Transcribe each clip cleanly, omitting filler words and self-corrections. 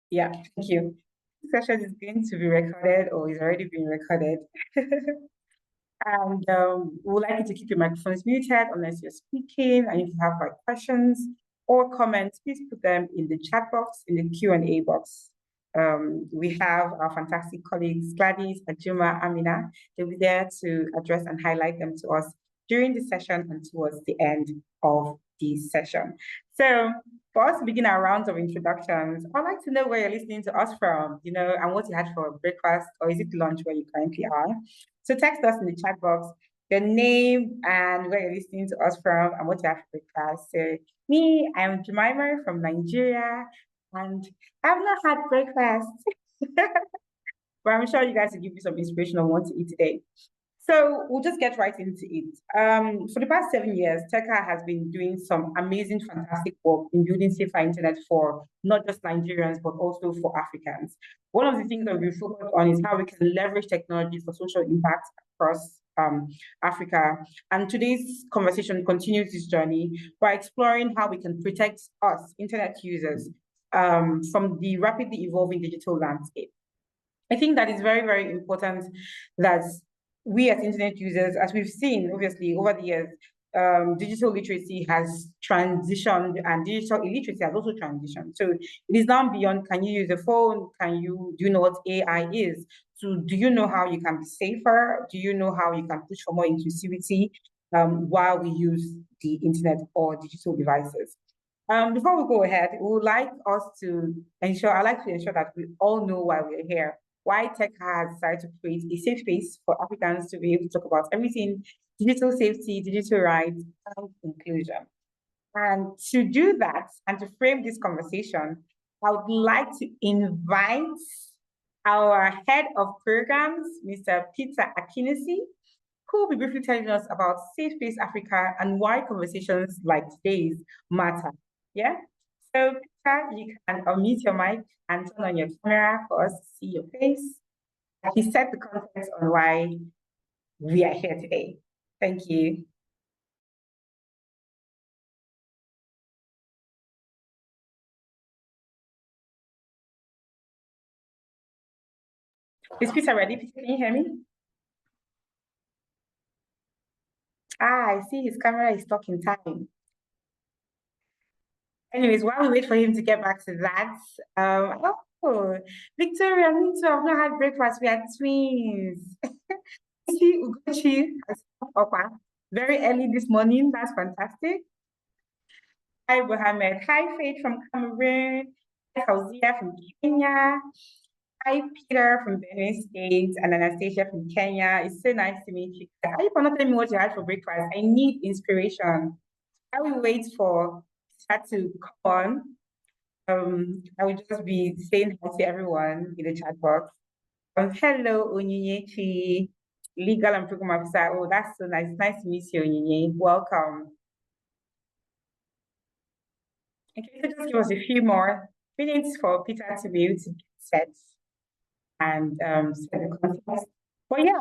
Yeah, thank you. This session is going to be recorded or is already being recorded. And we would like you to keep your microphones muted unless you're speaking. And if you have like questions or comments, please put them in the chat box, in the Q&A box. We have our fantastic colleagues, Gladys, Ajuma, Amina. They'll be there to address and highlight them to us during the session and towards the end of the session. So for us to begin our rounds of introductions, I'd like to know where you're listening to us from, and what you had for breakfast, or is it lunch where you currently are? So text us in the chat box your name and where you're listening to us from and what you have for breakfast. So me, I'm Jemima from Nigeria, and I've not had breakfast, but I'm sure you guys will give you some inspiration on what to eat today. So we'll just get right into it. For the past 7 years, Teka has been doing some amazing, fantastic work in building safer internet for not just Nigerians, but also for Africans. One of the things that we focus on is how we can leverage technology for social impact across Africa. And today's conversation continues this journey by exploring how we can protect us, internet users, from the rapidly evolving digital landscape. I think that is very, very important that we as internet users, as we've seen, obviously, over the years, digital literacy has transitioned and digital illiteracy has also transitioned. So it is now beyond, can you use a phone? Do you know what AI is? So do you know how you can be safer? Do you know how you can push for more inclusivity while we use the internet or digital devices? Before we go ahead, we would like us to I'd like to ensure that we all know why we're here, why Tech has decided to create a safe space for Africans to be able to talk about everything digital safety, digital rights, and inclusion. And to do that and to frame this conversation, I would like to invite our head of programs, Mr. Peter Akinisi, who will be briefly telling us about Safe Space Africa and why conversations like today's matter. Yeah? So, Peter, you can unmute your mic and turn on your camera for us to see your face. He set the context on why we are here today. Thank you. Is Peter ready? Peter, can you hear me? I see his camera is stuck in time. Anyways, while we wait for him to get back to that, oh, Victoria, me too. I've not had breakfast. We are twins. See, Ugochi has up very early this morning. That's fantastic. Hi, Mohammed. Hi, Faith from Cameroon. Hi, Fauzia from Kenya. Hi, Peter from Benue State and Anastasia from Kenya. It's so nice to meet you. Are you not telling me what you had for breakfast? I need inspiration. I will wait for that to come on. I will just be saying hi to everyone in the chat box. Hello, Onyinyechi, legal and program officer. Oh, that's so nice. Nice to meet you, Onyinye. Welcome. Okay, so just give us a few more minutes for Peter to be able to get set and set the context. But yeah,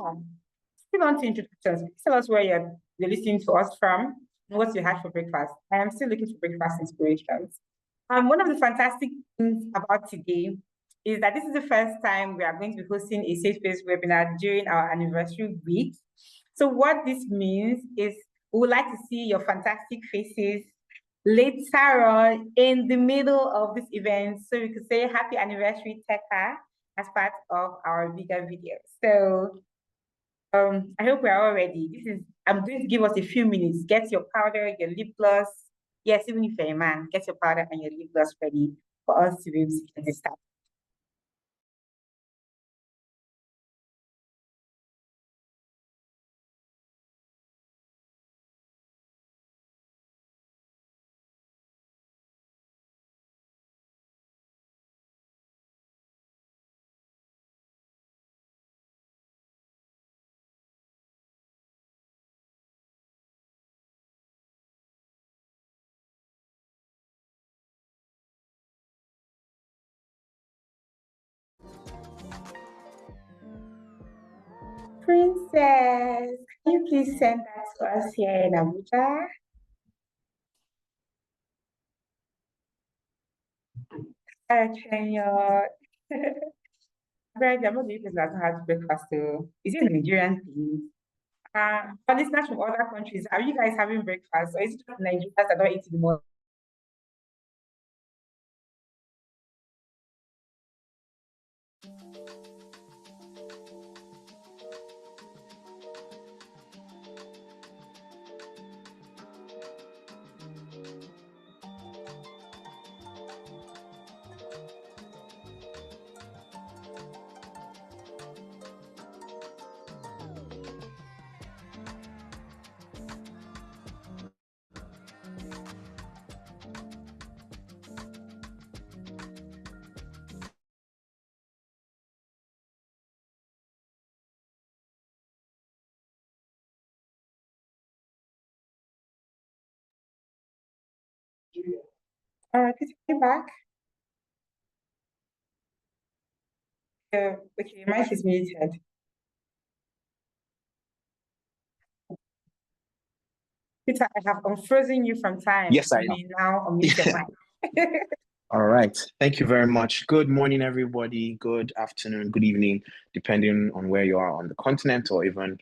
still on to introductions. Please tell us where you're listening to us from and what you had for breakfast. I am still looking for breakfast inspirations. One of the fantastic things about today is that this is the first time we are going to be hosting a Safe Space webinar during our anniversary week. So what this means is we would like to see your fantastic faces later on in the middle of this event. So we could say happy anniversary, Teka, as part of our bigger video. So I hope we're all ready. I'm going to give us a few minutes. Get your powder, your lip gloss. Yes, even if you're a man, get your powder and your lip gloss ready for us to be able to get this started. Princess, can you please send that to us here in Abuja? Kenya. Greg, I'm not the person that has breakfast too. Is it a Nigerian thing? For listeners from other countries, are you guys having breakfast or is it just Nigerians that don't eat in the morning? Could you come back? Okay, mic is muted. Peter, I have unfrozen you from time. Yes, I You am. may now unmute your mic. All right. Thank you very much. Good morning, everybody. Good afternoon, good evening, depending on where you are on the continent or even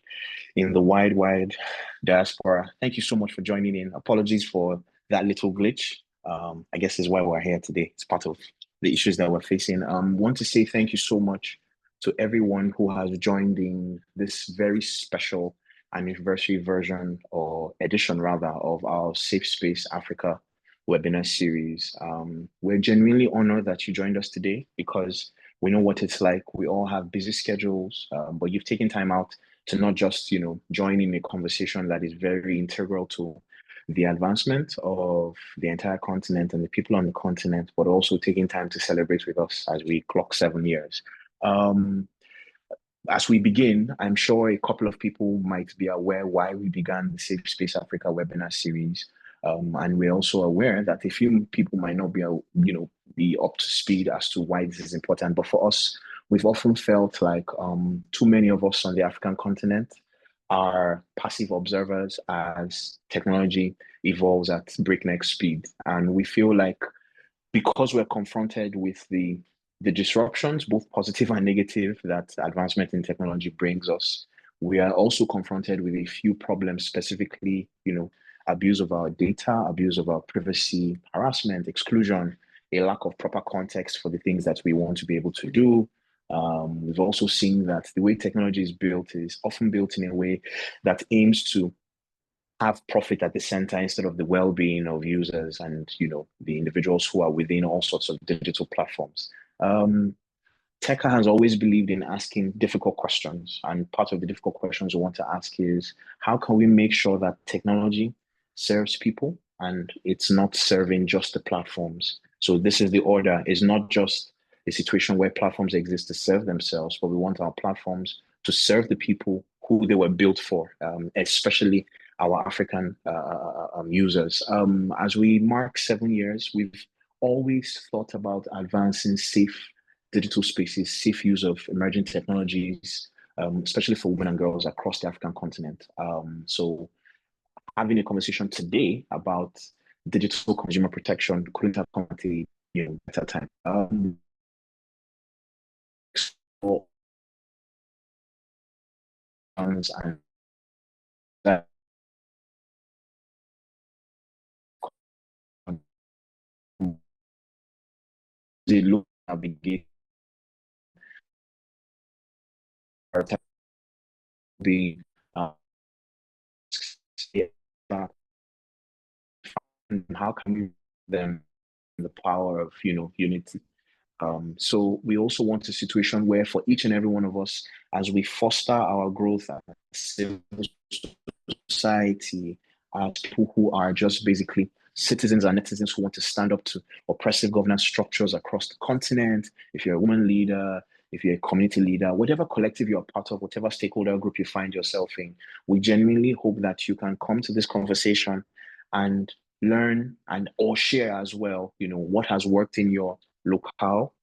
in the wide diaspora. Thank you so much for joining in. Apologies for that little glitch. I guess is why we're here today. It's part of the issues that we're facing. Want to say thank you so much to everyone who has joined in this very special anniversary version or edition rather of our Safe Space Africa webinar series. We're genuinely honored that you joined us today because we know what it's like. We all have busy schedules, but you've taken time out to not just, join in a conversation that is very integral to the advancement of the entire continent and the people on the continent, but also taking time to celebrate with us as we clock 7 years. As we begin, I'm sure a couple of people might be aware why we began the Safe Space Africa webinar series. And we're also aware that a few people might not be up to speed as to why this is important. But for us, we've often felt like too many of us on the African continent are passive observers as technology evolves at breakneck speed. And we feel like because we're confronted with the disruptions, both positive and negative, that advancement in technology brings us, we are also confronted with a few problems, specifically, abuse of our data, abuse of our privacy, harassment, exclusion, a lack of proper context for the things that we want to be able to do. We've also seen that the way technology is built is often built in a way that aims to have profit at the center instead of the well-being of users and the individuals who are within all sorts of digital platforms. Tekka has always believed in asking difficult questions, and part of the difficult questions we want to ask is how can we make sure that technology serves people and it's not serving just the platforms. So this is the order. It's not just a situation where platforms exist to serve themselves, but we want our platforms to serve the people who they were built for, especially our African users. As we mark 7 years, we've always thought about advancing safe digital spaces, safe use of emerging technologies, especially for women and girls across the African continent. So having a conversation today about digital consumer protection couldn't have come at a better time. And that they look at the how can we them the power of unity. So we also want a situation where for each and every one of us, as we foster our growth as civil society, as people who are just basically citizens and netizens who want to stand up to oppressive governance structures across the continent, if you're a woman leader, if you're a community leader, whatever collective you're part of, whatever stakeholder group you find yourself in, we genuinely hope that you can come to this conversation and learn and or share as well, what has worked in your locale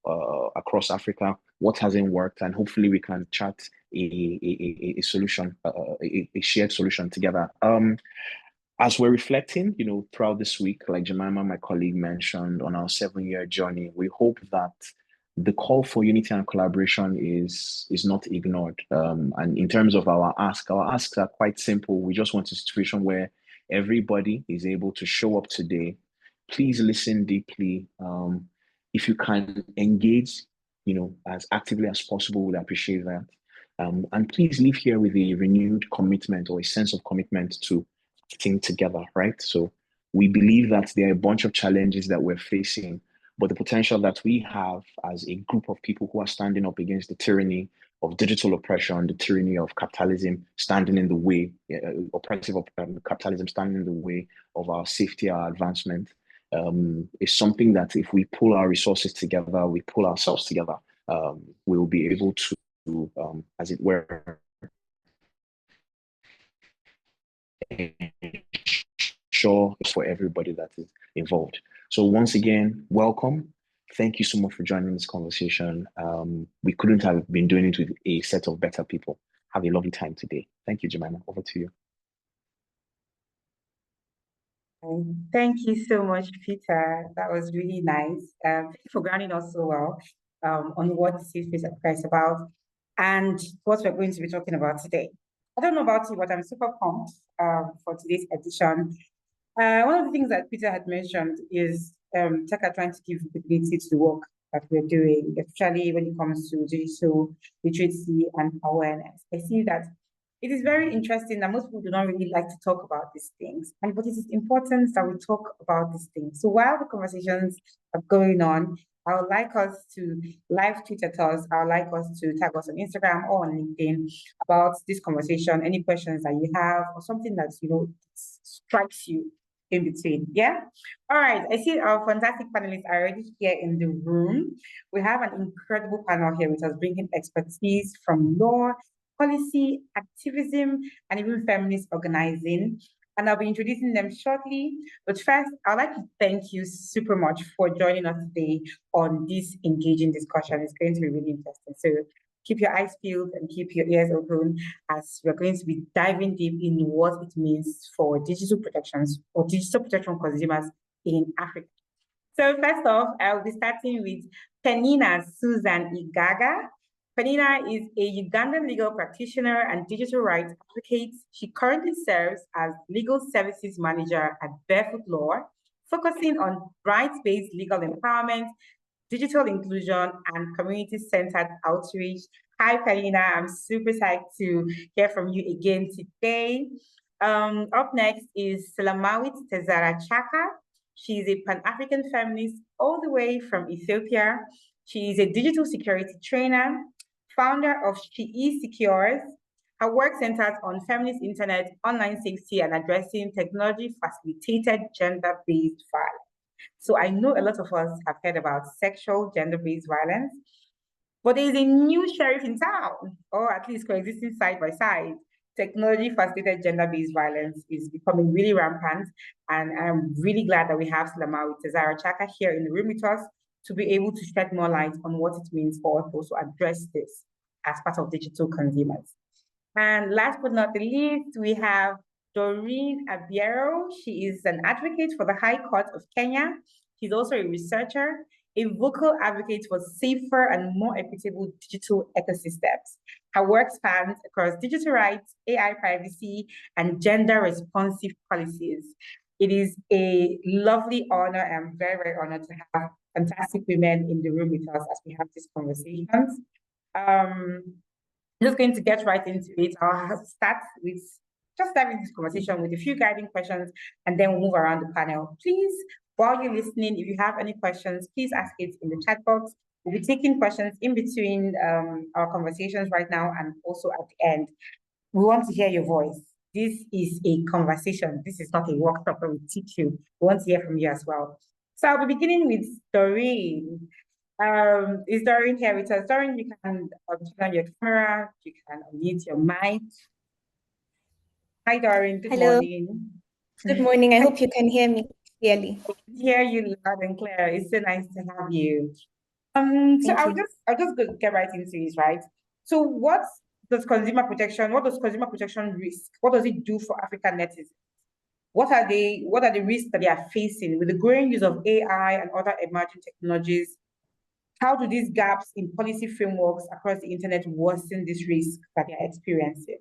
across Africa, what hasn't worked, and hopefully we can chat a solution, a shared solution together. As we're reflecting, throughout this week, like Jemima, my colleague, mentioned on our 7-year journey, we hope that the call for unity and collaboration is not ignored. And in terms of our asks are quite simple. We just want a situation where everybody is able to show up today. Please listen deeply. If you can engage, as actively as possible, we'd appreciate that. And please leave here with a renewed commitment or a sense of commitment to acting together, right? So we believe that there are a bunch of challenges that we're facing, but the potential that we have as a group of people who are standing up against the tyranny of digital oppression, the tyranny of capitalism standing in the way, oppressive capitalism standing in the way of our safety, our advancement, is something that if we pull our resources together, we pull ourselves together, we'll be able to, as it were, sure for everybody that is involved. So once again, welcome. Thank you so much for joining this conversation. We couldn't have been doing it with a set of better people. Have a lovely time today. Thank you, Jemima. Over to you. Thank you so much, Peter. That was really nice. Thank you for grounding us so well on what the Safe Space Africa is about and what we're going to be talking about today. I don't know about you, but I'm super pumped for today's edition. One of the things that Peter had mentioned is Tech are trying to give visibility to the work that we're doing, especially when it comes to digital literacy and awareness. I see that it is very interesting that most people do not really like to talk about these things, but it is important that we talk about these things. So while the conversations are going on, I would like us to live tweet at us. I would like us to tag us on Instagram or on LinkedIn about this conversation, any questions that you have or something that, strikes you in between. Yeah. All right. I see our fantastic panelists are already here in the room. We have an incredible panel here with us, bringing expertise from law, policy, activism, and even feminist organizing. And I'll be introducing them shortly. But first, I'd like to thank you super much for joining us today on this engaging discussion. It's going to be really interesting. So keep your eyes peeled and keep your ears open as we're going to be diving deep in what it means for digital protections or digital protection consumers in Africa. So first off, I'll be starting with Penina Susan Igaga. Penina is a Ugandan legal practitioner and digital rights advocate. She currently serves as legal services manager at Barefoot Law, focusing on rights-based legal empowerment, digital inclusion, and community-centered outreach. Hi, Penina. I'm super psyched to hear from you again today. Up next is Salamawit Tezara Chaka. She is a Pan-African feminist all the way from Ethiopia. She is a digital security trainer, founder of She Is Secures. Her work centers on feminist internet, online safety, and addressing technology-facilitated gender-based violence. So I know a lot of us have heard about sexual gender-based violence, but there is a new sheriff in town, or at least coexisting side by side. Technology-facilitated gender-based violence is becoming really rampant, and I'm really glad that we have Salamawit Tezara Chaka here in the room with us to be able to shed more light on what it means for us to also address this as part of digital consumers. And last but not the least, we have Doreen Abiero. She is an advocate for the High Court of Kenya. She's also a researcher, a vocal advocate for safer and more equitable digital ecosystems. Her work spans across digital rights, AI privacy, and gender-responsive policies. It is a lovely honor. I'm very, very honored to have fantastic women in the room with us as we have these conversations. I'm just going to get right into it. I'll start with just having this conversation with a few guiding questions, and then we'll move around the panel. Please, while you're listening, if you have any questions, please ask it in the chat box. We'll be taking questions in between our conversations right now and also at the end. We want to hear your voice. This is a conversation. This is not a workshop where we teach you. We want to hear from you as well. So I'll be beginning with Doreen. Is Doreen here with us? Doreen, you can turn on your camera, you can unmute your mic. Hi, Doreen. Good morning. Good morning. I hope you can hear me clearly. Hear you loud and clear. It's so nice to have you. So I'll just get right into it, right? So what does consumer protection risk? What does it do for African netizens? What are the risks that they are facing with the growing use of AI and other emerging technologies? How do these gaps in policy frameworks across the internet worsen this risk that they're experiencing?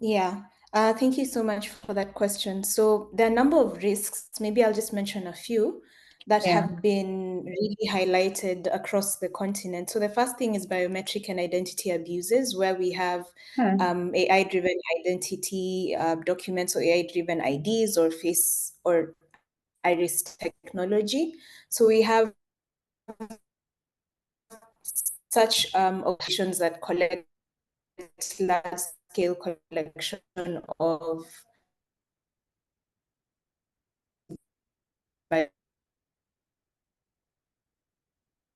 Yeah, thank you so much for that question. So there are a number of risks. Maybe I'll just mention a few that have been really highlighted across the continent. So the first thing is biometric and identity abuses, where we have AI-driven identity documents or AI-driven IDs or face or iris technology. So we have such operations that collect large-scale collection of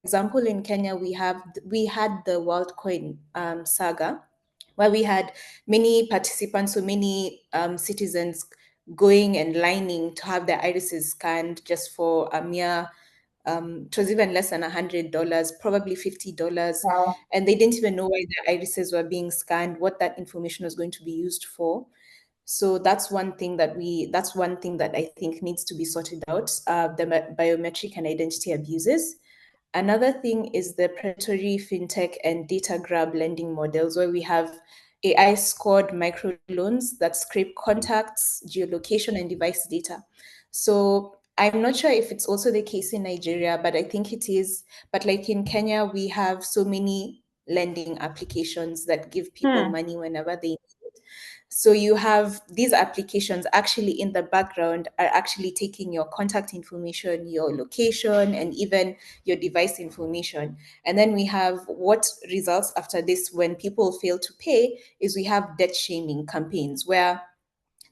example, in Kenya, we had the WorldCoin saga, where we had many participants, so many citizens going and lining to have their irises scanned just for a mere, it was even less than $100, probably $50. Wow. And they didn't even know why their irises were being scanned, what that information was going to be used for. So that's one thing that I think needs to be sorted out, the biometric and identity abuses. Another thing is the predatory fintech and data grab lending models, where we have AI scored microloans that scrape contacts, geolocation, and device data. So I'm not sure if it's also the case in Nigeria, but I think it is. But like in Kenya, we have so many lending applications that give people money whenever they need it. So you have these applications actually in the background are actually taking your contact information, your location, and even your device information. And then we have what results after this when people fail to pay is we have debt shaming campaigns where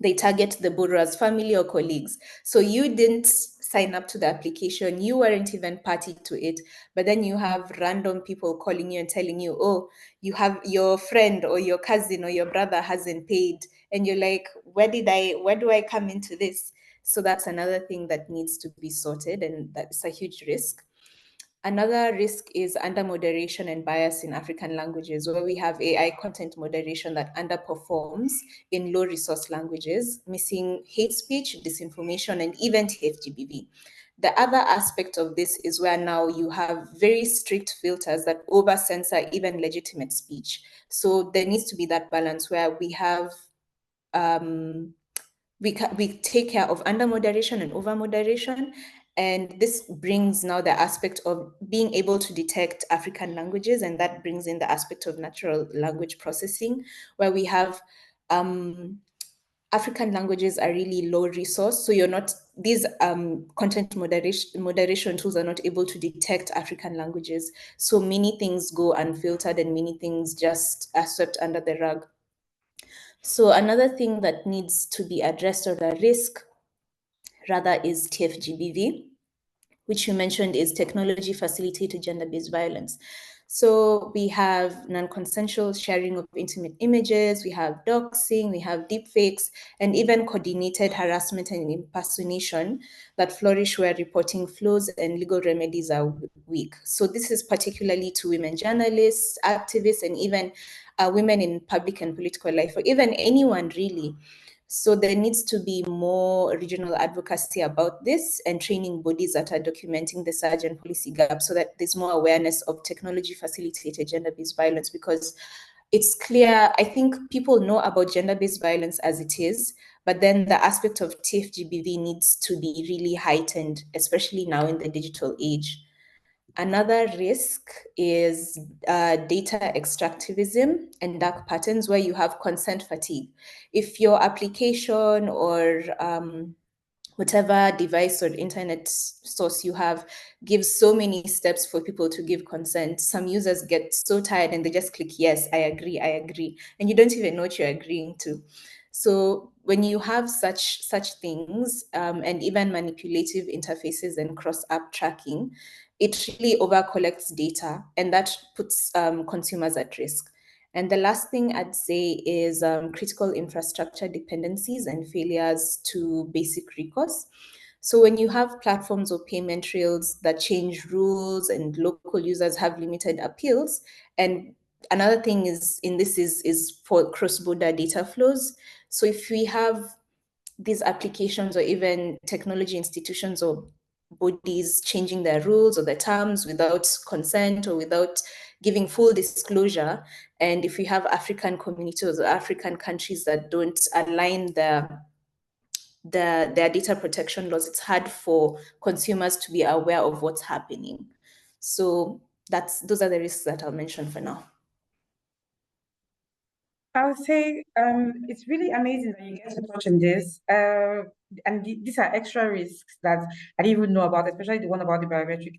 they target the borrower's family or colleagues. So you didn't sign up to the application, you weren't even party to it, but then you have random people calling you and telling you, oh, you have your friend or your cousin or your brother hasn't paid. And you're like, where do I come into this? So that's another thing that needs to be sorted, and that's a huge risk. Another risk is under moderation and bias in African languages, where we have AI content moderation that underperforms in low resource languages, missing hate speech, disinformation, and even TFGBV. The other aspect of this is where now you have very strict filters that over censor even legitimate speech. So there needs to be that balance where we have we take care of under moderation and over moderation. And this brings now the aspect of being able to detect African languages, and that brings in the aspect of natural language processing, where we have African languages are really low resource. So these content moderation tools are not able to detect African languages. So many things go unfiltered and many things just are swept under the rug. So another thing that needs to be addressed, or the risk rather, is TFGBV, which you mentioned is technology facilitated gender-based violence. So we have non-consensual sharing of intimate images, we have doxing, we have deepfakes, and even coordinated harassment and impersonation that flourish where reporting flows and legal remedies are weak. So this is particularly to women journalists, activists, and even women in public and political life, or even anyone really. So there needs to be more regional advocacy about this and training bodies that are documenting the surge and policy gap, so that there's more awareness of technology facilitated gender-based violence, because it's clear, I think people know about gender-based violence as it is, but then the aspect of TFGBV needs to be really heightened, especially now in the digital age. Another risk is data extractivism and dark patterns, where you have consent fatigue. If your application or whatever device or internet source you have gives so many steps for people to give consent, some users get so tired and they just click, yes, I agree, and you don't even know what you're agreeing to. So when you have such things and even manipulative interfaces and cross-app tracking, it really over-collects data, and that puts consumers at risk. And the last thing I'd say is critical infrastructure dependencies and failures to basic recourse. So when you have platforms or payment rails that change rules and local users have limited appeals, and another thing is for cross-border data flows. So if we have these applications or even technology institutions or bodies changing their rules or their terms without consent or without giving full disclosure. And if we have African communities or African countries that don't align their data protection laws, it's hard for consumers to be aware of what's happening. So those are the risks that I'll mention for now. I would say it's really amazing that you get to touch on this. And these are extra risks that I didn't even know about, especially the one about the biometric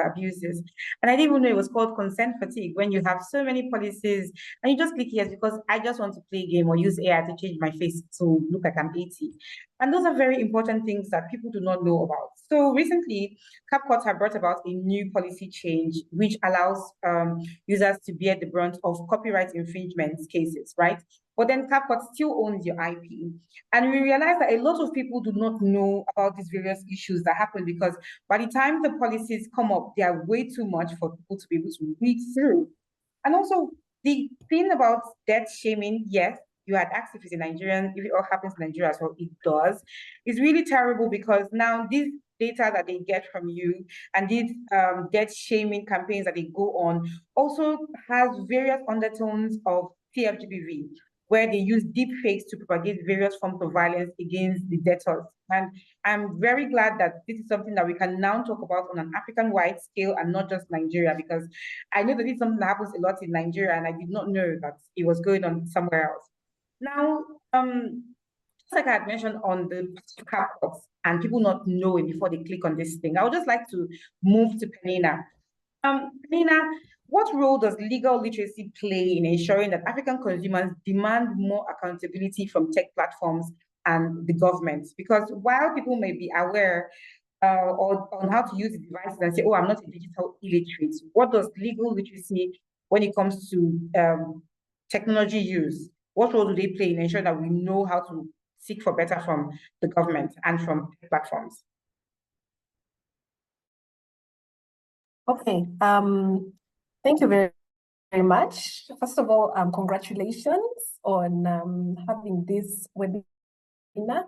abuses. And I didn't even know it was called consent fatigue, when you have so many policies and you just click yes because I just want to play a game or use AI to change my face to look like I'm 80. And those are very important things that people do not know about. So recently, CapCut have brought about a new policy change which allows users to bear the brunt of copyright infringement cases, right? But then CapCut still owns your IP. And we realize that a lot of people do not know about these various issues that happen because by the time the policies come up, they are way too much for people to be able to read through. And also, the thing about debt shaming, yes, you had asked if it's in Nigerian, if it all happens in Nigeria as well, it does. It's really terrible because now these data that they get from you and these debt shaming campaigns that they go on also has various undertones of TFGBV, where they use deep fakes to propagate various forms of violence against the debtors. And I'm very glad that this is something that we can now talk about on an African-wide scale and not just Nigeria, because I know that this is something that happens a lot in Nigeria and I did not know that it was going on somewhere else. Now, just like I had mentioned on the CapCut and people not knowing before they click on this thing, I would just like to move to Penina. Penina, what role does legal literacy play in ensuring that African consumers demand more accountability from tech platforms and the government? Because while people may be aware or on how to use the devices and say, oh, I'm not a digital illiterate, what does legal literacy, when it comes to technology use, what role do they play in ensuring that we know how to seek for better from the government and from platforms? Okay, thank you very much. First of all, congratulations on having this webinar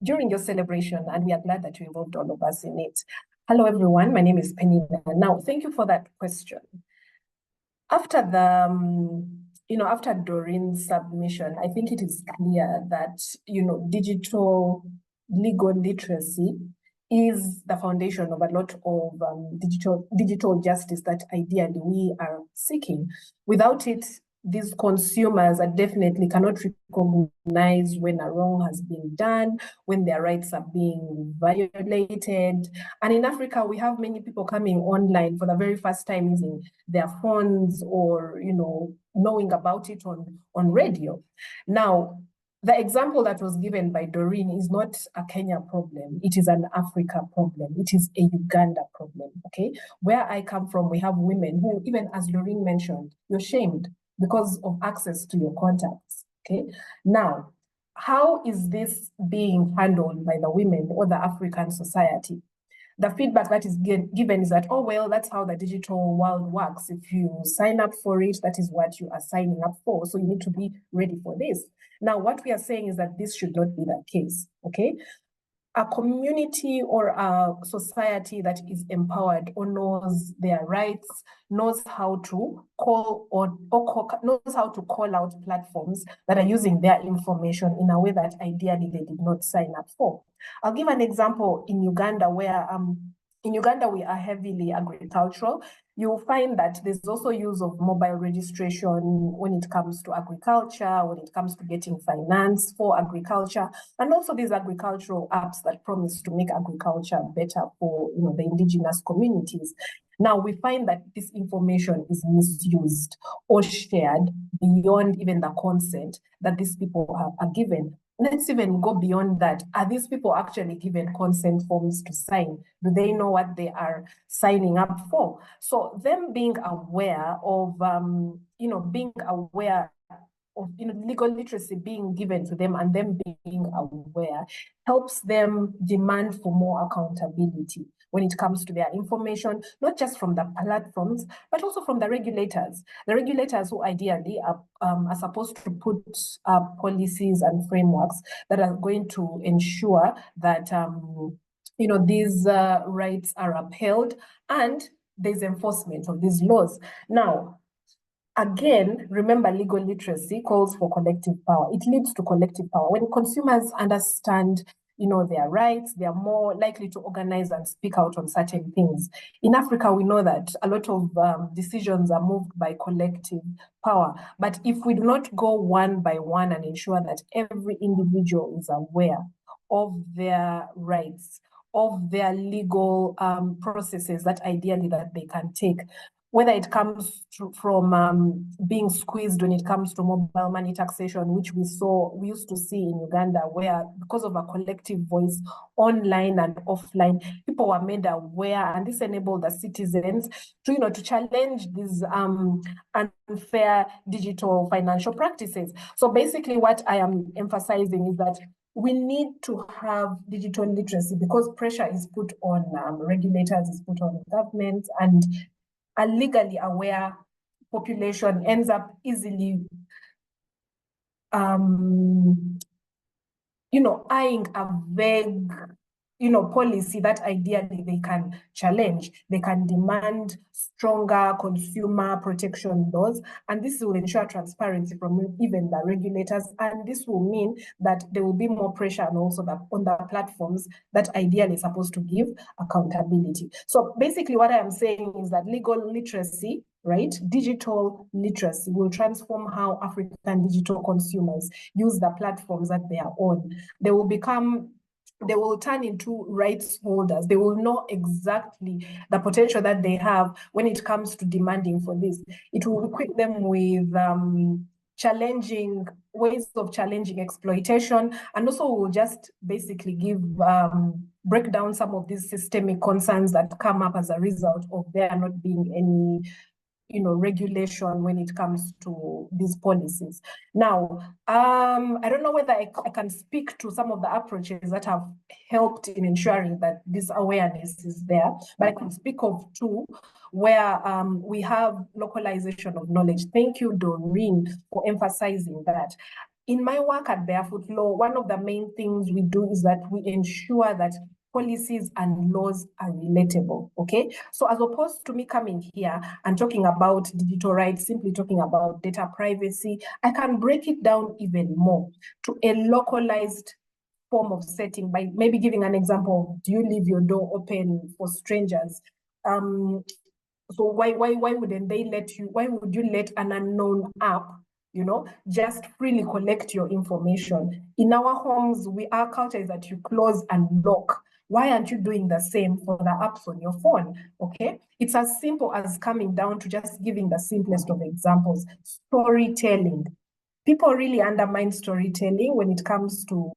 during your celebration, and we are glad that you involved all of us in it. Hello, everyone. My name is Penina. Now, thank you for that question. After after Doreen's submission, I think it is clear that digital legal literacy is the foundation of a lot of digital justice that ideally we are seeking. Without it, these consumers are definitely cannot recognize when a wrong has been done, when their rights are being violated. And in Africa, we have many people coming online for the very first time using their phones or, knowing about it on radio. Now, the example that was given by Doreen is not a Kenya problem. It is an Africa problem. It is a Uganda problem, okay? Where I come from, we have women who, even as Doreen mentioned, you're shamed because of access to your contacts, okay? Now, how is this being handled by the women or the African society? The feedback that is given is that, oh, well, that's how the digital world works. If you sign up for it, that is what you are signing up for. So you need to be ready for this. Now, what we are saying is that this should not be the case, okay? A community or a society that is empowered or knows their rights, knows how to call out platforms that are using their information in a way that ideally they did not sign up for. I'll give an example in Uganda where in Uganda, we are heavily agricultural. You'll find that there's also use of mobile registration when it comes to agriculture, when it comes to getting finance for agriculture, and also these agricultural apps that promise to make agriculture better for the indigenous communities. Now, we find that this information is misused or shared beyond even the consent that these people are given. Let's even go beyond that. Are these people actually given consent forms to sign? Do they know what they are signing up for? So them being aware of, legal literacy being given to them and them being aware helps them demand for more accountability. when it comes to their information, not just from the platforms, but also from the regulators. The regulators who ideally are supposed to put up policies and frameworks that are going to ensure that these rights are upheld and there's enforcement of these laws. Now, again, remember, legal literacy calls for collective power. It leads to collective power. When consumers understand, their rights, they are more likely to organize and speak out on certain things. In Africa, we know that a lot of decisions are moved by collective power. But if we do not go one by one and ensure that every individual is aware of their rights, of their legal processes that ideally that they can take, whether it comes from being squeezed when it comes to mobile money taxation, which we used to see in Uganda, where because of a collective voice online and offline, people were made aware, and this enabled the citizens to challenge these unfair digital financial practices. So basically what I am emphasizing is that we need to have digital literacy because pressure is put on regulators, is put on governments, and a legally aware population ends up easily eyeing a vague policy that ideally they can challenge. They can demand stronger consumer protection laws, and this will ensure transparency from even the regulators, and this will mean that there will be more pressure and also on the platforms that ideally is supposed to give accountability. So basically what I am saying is that legal literacy, right, digital literacy will transform how African digital consumers use the platforms that they are on. They will turn into rights holders. They will know exactly the potential that they have when it comes to demanding for this. It will equip them with challenging ways of challenging exploitation, and also will just basically break down some of these systemic concerns that come up as a result of there not being any regulation when it comes to these policies. Now, I don't know whether I can speak to some of the approaches that have helped in ensuring that this awareness is there, but I can speak of two where we have localization of knowledge. Thank you, Doreen, for emphasizing that. In my work at Barefoot Law, one of the main things we do is that we ensure that policies and laws are relatable, okay? So as opposed to me coming here and talking about digital rights, simply talking about data privacy, I can break it down even more to a localized form of setting by maybe giving an example of, do you leave your door open for strangers? So why wouldn't they let you, why would you let an unknown app just freely collect your information? In our homes, our culture is that you close and lock. Why aren't you doing the same for the apps on your phone? Okay, it's as simple as coming down to just giving the simplest of examples. Storytelling. People really undermine storytelling when it comes to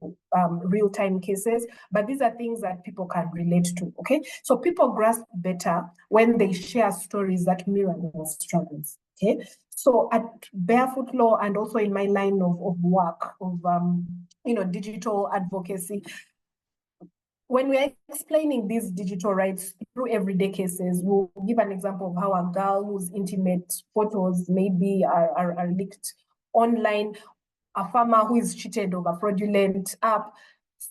real-time cases, but these are things that people can relate to, okay? So people grasp better when they share stories that mirror their struggles, okay? So at Barefoot Law and also in my line of work of, digital advocacy, when we're explaining these digital rights through everyday cases, we'll give an example of how a girl whose intimate photos maybe are leaked online, a farmer who is cheated of a fraudulent app.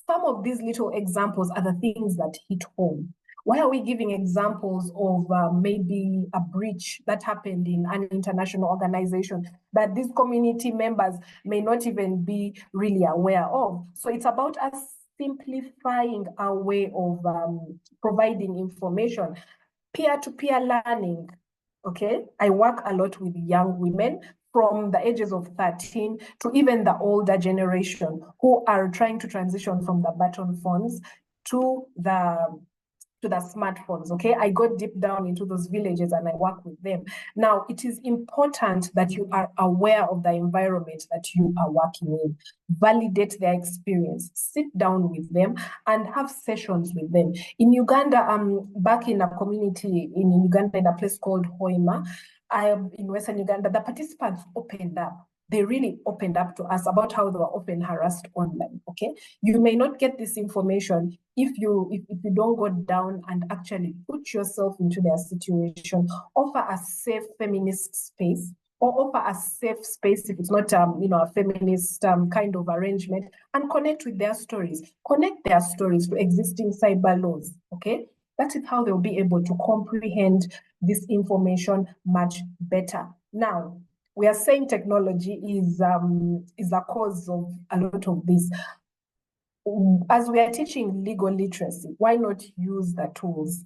Some of these little examples are the things that hit home. Why are we giving examples of maybe a breach that happened in an international organization that these community members may not even be really aware of? So it's about us simplifying our way of providing information. Peer-to-peer learning, okay? I work a lot with young women from the ages of 13 to even the older generation who are trying to transition from the button phones to the smartphones, okay? I go deep down into those villages and I work with them. Now, it is important that you are aware of the environment that you are working in. Validate their experience, sit down with them and have sessions with them. In Uganda, back in a community in Uganda, in a place called Hoima, in Western Uganda, the participants opened up. they really opened up to us about how they were often harassed online. Okay, you may not get this information if you don't go down and actually put yourself into their situation, offer a safe feminist space, or offer a safe space if it's not a feminist kind of arrangement, and connect with their stories. Connect their stories to existing cyber laws. Okay, that is how they'll be able to comprehend this information much better. Now, we are saying technology is a cause of a lot of this. As we are teaching legal literacy, why not use the tools,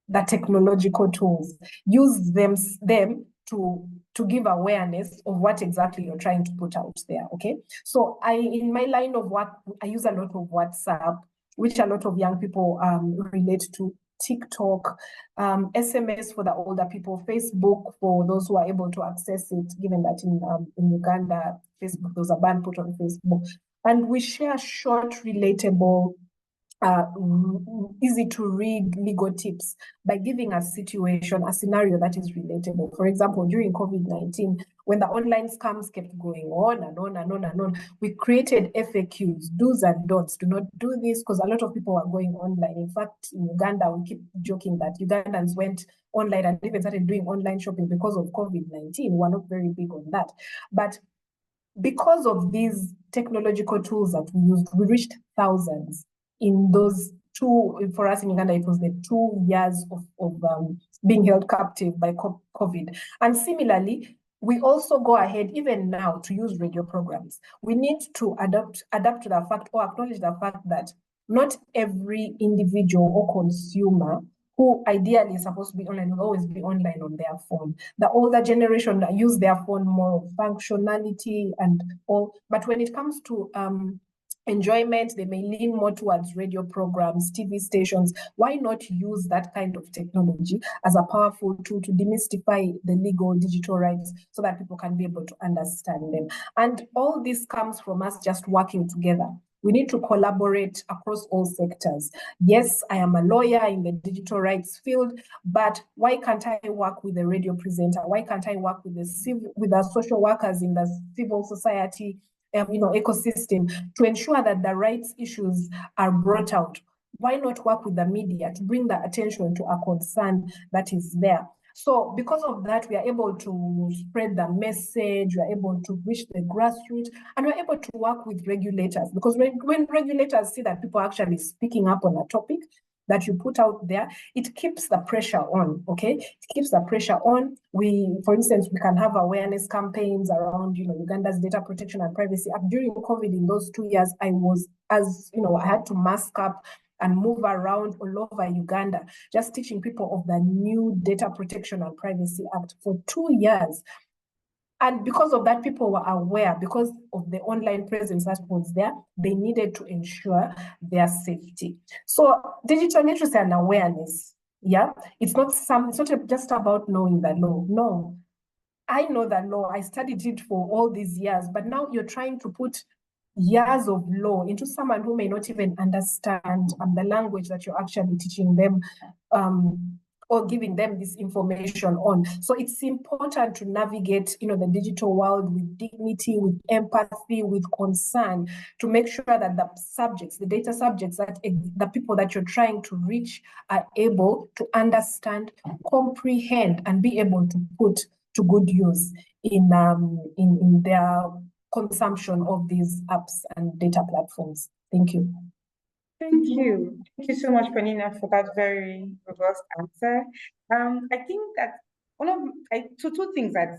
the technological tools? Use them to give awareness of what exactly you're trying to put out there. Okay, so in my line of work, I use a lot of WhatsApp, which a lot of young people relate to. TikTok, SMS for the older people, Facebook for those who are able to access it, given that in Uganda, Facebook, there's a ban put on Facebook. And we share short, relatable, easy to read legal tips by giving a situation, a scenario that is relatable. For example, during COVID-19, when the online scams kept going on and on and on and on, we created FAQs, do's and don'ts. Do not do this, because a lot of people are going online. In fact, in Uganda, we keep joking that Ugandans went online and even started doing online shopping because of COVID-19. We're not very big on that. But because of these technological tools that we used, we reached thousands in those for us in Uganda, it was the 2 years of being held captive by COVID. And similarly, we also go ahead even now to use radio programs. We need to adapt to the fact, or acknowledge the fact, that not every individual or consumer who ideally is supposed to be online will always be online on their phone. The older generation that use their phone more functionality and all, but when it comes to enjoyment, they may lean more towards radio programs, TV stations. Why not use that kind of technology as a powerful tool to demystify the legal digital rights so that people can be able to understand them? And all this comes from us just working together. We need to collaborate across all sectors. Yes, I am a lawyer in the digital rights field, but why can't I work with a radio presenter? Why can't I work with the social workers in the civil society ecosystem to ensure that the rights issues are brought out? Why not work with the media to bring the attention to a concern that is there? So because of that, we are able to spread the message, we are able to reach the grassroots, and we're able to work with regulators, because when regulators see that people are actually speaking up on a topic that you put out there, it keeps the pressure on, okay? It keeps the pressure on. For instance, we can have awareness campaigns around, Uganda's Data Protection and Privacy Act. During COVID, in those 2 years, I had to mask up and move around all over Uganda, just teaching people of the new Data Protection and Privacy Act for 2 years. And because of that, people were aware, because of the online presence that was there, they needed to ensure their safety. So digital literacy and awareness, it's not just about knowing the law. No, I know the law, I studied it for all these years, but now you're trying to put years of law into someone who may not even understand the language that you're actually teaching them or giving them this information on. So it's important to navigate, the digital world with dignity, with empathy, with concern, to make sure that the data subjects, that the people that you're trying to reach are able to understand, comprehend, and be able to put to good use in their consumption of these apps and data platforms. Thank you. Thank you. Thank you so much, Penina, for that very robust answer. I think that two things that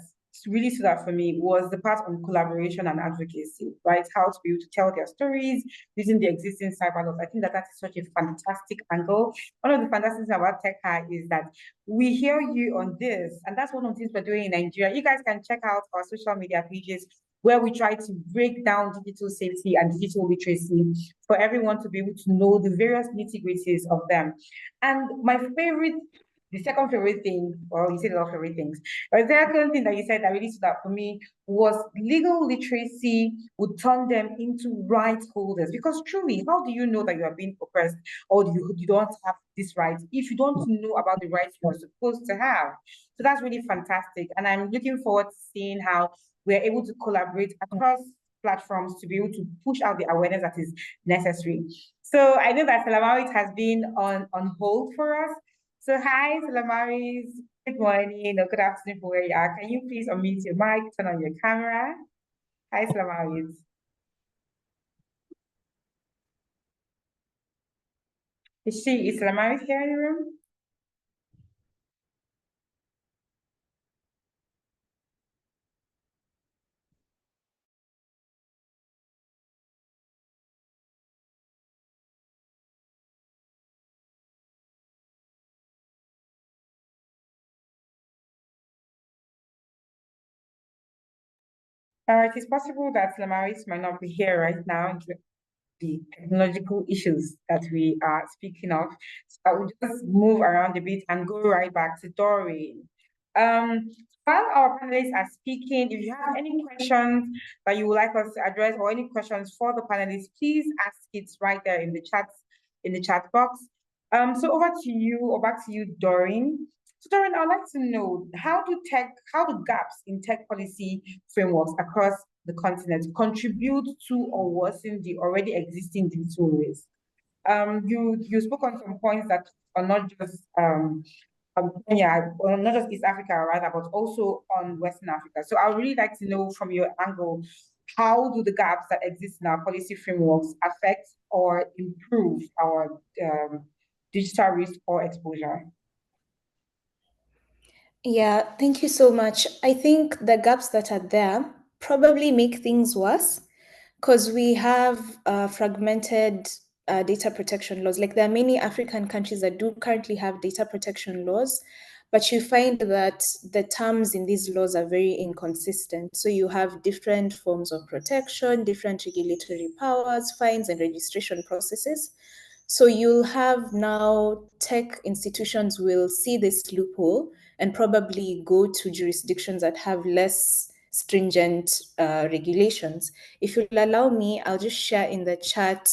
really stood out for me was the part on collaboration and advocacy, right? How to be able to tell their stories using the existing cyber laws. I think that is such a fantastic angle. One of the fantastic things about TechHigh is that we hear you on this, and that's one of the things we're doing in Nigeria. You guys can check out our social media pages where we try to break down digital safety and digital literacy for everyone to be able to know the various nitty-gritties of them. And my favorite the second favorite thing, well, you said a lot of favorite things, but the second thing that you said that really stood out for me was legal literacy would turn them into rights holders. Because truly, how do you know that you are being oppressed or you don't have this right if you don't know about the rights you are supposed to have? So that's really fantastic. And I'm looking forward to seeing how we're able to collaborate across platforms to be able to push out the awareness that is necessary. So I know that Salamarit has been on hold for us. So hi, Salamaris. Good morning or good afternoon for where you are. Can you please unmute your mic, turn on your camera? Hi, Salamaris. Is Salamaris here in the room? It is possible that Salamaris might not be here right now due to the technological issues that we are speaking of. So I will just move around a bit and go right back to Doreen. While our panelists are speaking, if you have any questions that you would like us to address or any questions for the panelists, please ask it right there in the chat box. So over to you or back to you, Doreen. So Doreen, I'd like to know how do gaps in tech policy frameworks across the continent contribute to or worsen the already existing digital risk? You spoke on some points that are not just Kenya, well, not just East Africa, rather, but also on Western Africa. So I would really like to know from your angle, how do the gaps that exist in our policy frameworks affect or improve our digital risk or exposure? Yeah, thank you so much. I think the gaps that are there probably make things worse because we have fragmented data protection laws. Like there are many African countries that do currently have data protection laws, but you find that the terms in these laws are very inconsistent. So you have different forms of protection, different regulatory powers, fines, and registration processes. So you'll have now tech institutions will see this loophole and probably go to jurisdictions that have less stringent regulations. If you'll allow me, I'll just share in the chat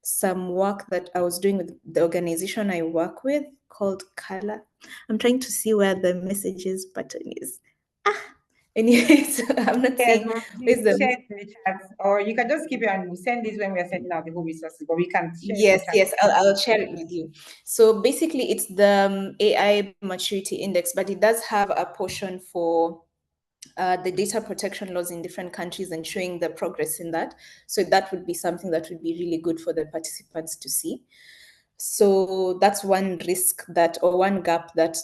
some work that I was doing with the organization I work with called Kala. I'm trying to see where the messages button is. Anyways, I'm not seeing. Please share it in the chat, or you can just keep it and we'll send this when we are sending out the whole resources, but we can share Yes, I'll share it with you. So basically, it's the AI maturity index, but it does have a portion for the data protection laws in different countries and showing the progress in that. So that would be something that would be really good for the participants to see. So that's one risk that, or one gap that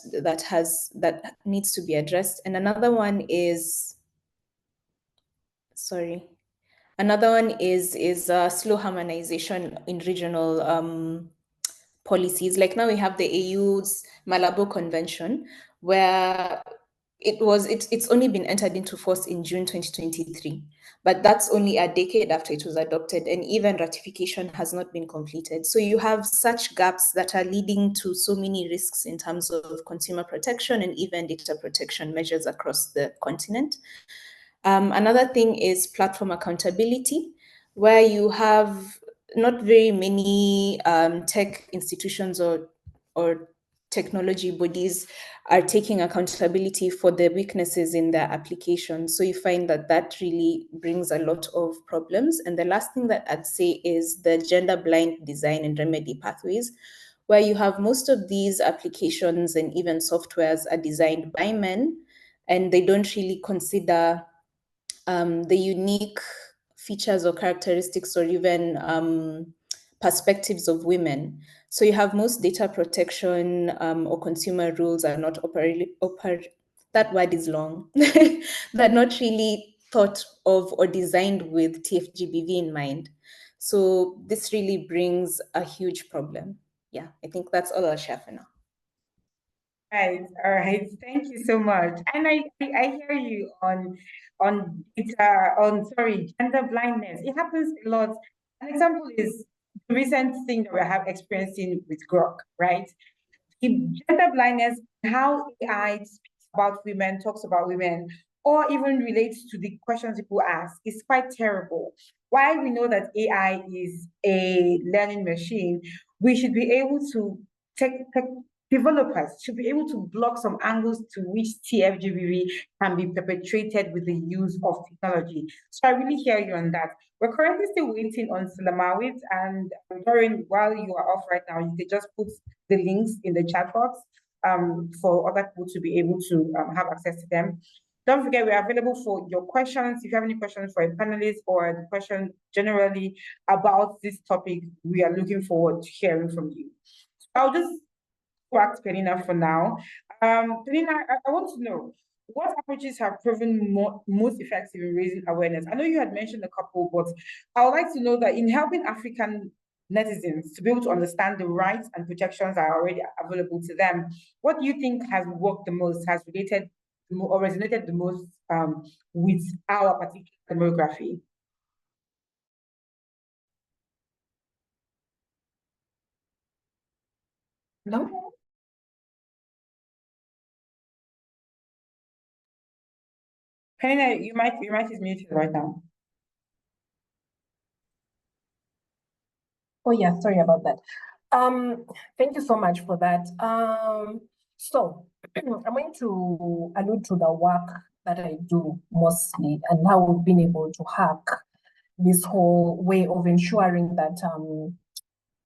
needs to be addressed. And another one is, slow harmonization in regional policies. Like now we have the AU's Malabo Convention, where it's only been entered into force in June 2023, but that's only a decade after it was adopted, and even ratification has not been completed. So you have such gaps that are leading to so many risks in terms of consumer protection and even data protection measures across the continent. Another thing is platform accountability, where you have not very many tech institutions or technology bodies are taking accountability for the weaknesses in their applications. So you find that really brings a lot of problems. And the last thing that I'd say is the gender blind design and remedy pathways, where you have most of these applications and even softwares are designed by men, and they don't really consider the unique features or characteristics or even perspectives of women. So you have most data protection or consumer rules are not that word is long. They're not really thought of or designed with TFGBV in mind. So this really brings a huge problem. Yeah, I think that's all I'll share for now. Right, all right. Thank you so much. And I hear you on gender blindness. It happens a lot. An example is the recent thing that we have experiencing with Grok, right? if gender blindness, how AI speaks about women, talks about women, or even relates to the questions people ask is quite terrible. While we know that AI is a learning machine, we should be able to developers should be able to block some angles to which TFGBV can be perpetrated with the use of technology. So I really hear you on that. We're currently still waiting on Sulamawit, and while you are off right now, you can just put the links in the chat box for other people to be able to have access to them. Don't forget, we're available for your questions. If you have any questions for a panelist or the question generally about this topic, we are looking forward to hearing from you. I'll just back to Penina for now. Penina, I want to know, what approaches have proven most effective in raising awareness? I know you had mentioned a couple, but I would like to know that in helping African netizens to be able to understand the rights and protections that are already available to them, what do you think has worked the most, has related or resonated the most with our particular demography? No? Penina, you might be muted right now. Oh yeah, sorry about that. Thank you so much for that. So I'm going to allude to the work that I do mostly and how we've been able to hack this whole way of ensuring that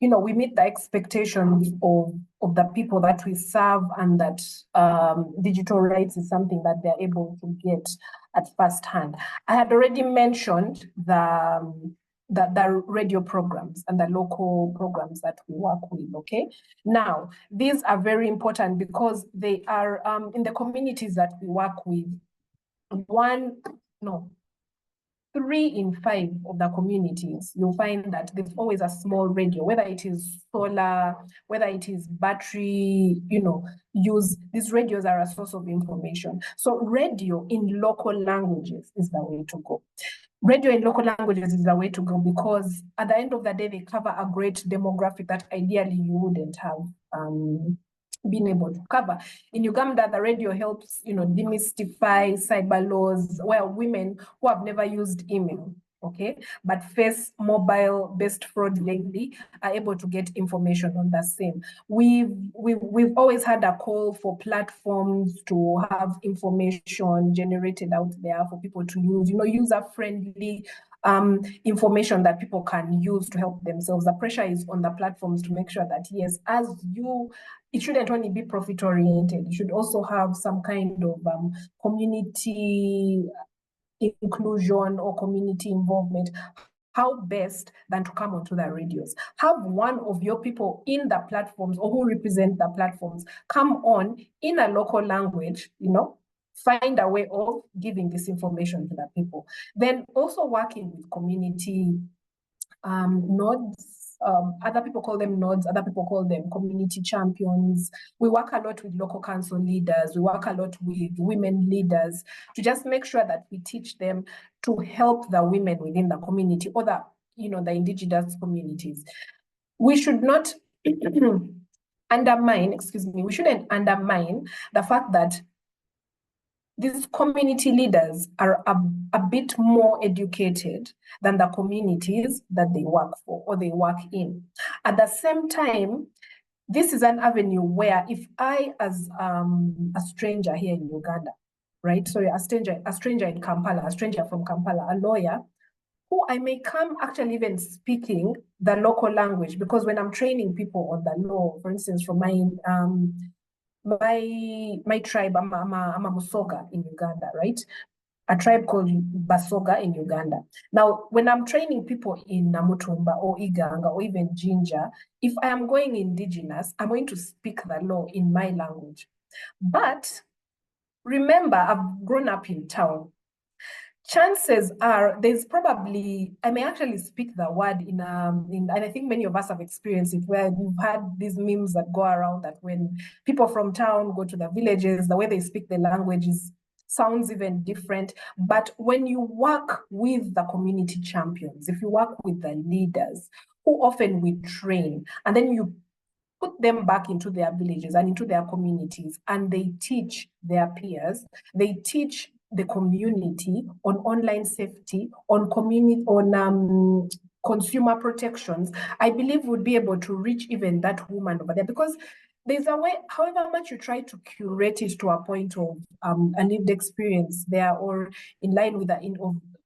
we meet the expectations of the people that we serve, and that digital rights is something that they're able to get at first hand. I had already mentioned the radio programs and the local programs that we work with, okay? Now, these are very important because they are in the communities that we work with. 3 in 5 of the communities, you'll find that there's always a small radio, whether it is solar, whether it is battery, use. These radios are a source of information. So radio in local languages is the way to go. Radio in local languages is the way to go because at the end of the day, they cover a great demographic that ideally you wouldn't have been able to cover. In Uganda, the radio helps, demystify cyber laws where women who have never used email, okay, but face mobile-based fraud lately are able to get information on the same. We've always had a call for platforms to have information generated out there for people to use, user-friendly information that people can use to help themselves. The pressure is on the platforms to make sure that, yes, it shouldn't only be profit-oriented. You should also have some kind of community inclusion or community involvement. How best than to come onto the radios? Have one of your people in the platforms or who represent the platforms come on in a local language, find a way of giving this information to the people. Then also working with community nodes. Other people call them nodes, other people call them community champions. We work a lot with local council leaders. We work a lot with women leaders to just make sure that we teach them to help the women within the community or the indigenous communities. We should not we shouldn't undermine the fact that these community leaders are a bit more educated than the communities that they work for or they work in. At the same time, this is an avenue where if I, as a stranger here in Uganda, right? Sorry, a stranger in Kampala, a stranger from Kampala, a lawyer, who I may come actually even speaking the local language, because when I'm training people on the law, for instance, from my tribe, I'm a Musoga in Uganda, right? A tribe called Basoga in Uganda. Now, when I'm training people in Namutumba or Iganga or even Jinja, if I am going indigenous, I'm going to speak the law in my language. But remember, I've grown up in town. Chances are I may actually speak the word and I think many of us have experienced it, where we've had these memes that go around that when people from town go to the villages, the way they speak the language sounds even different. But when you work with the community champions, if you work with the leaders who often we train, and then you put them back into their villages and into their communities, and they teach their peers, they teach the community on online safety, on consumer protections, I believe would be able to reach even that woman over there, because there's a way, however much you try to curate it to a point of a lived experience there, or in line with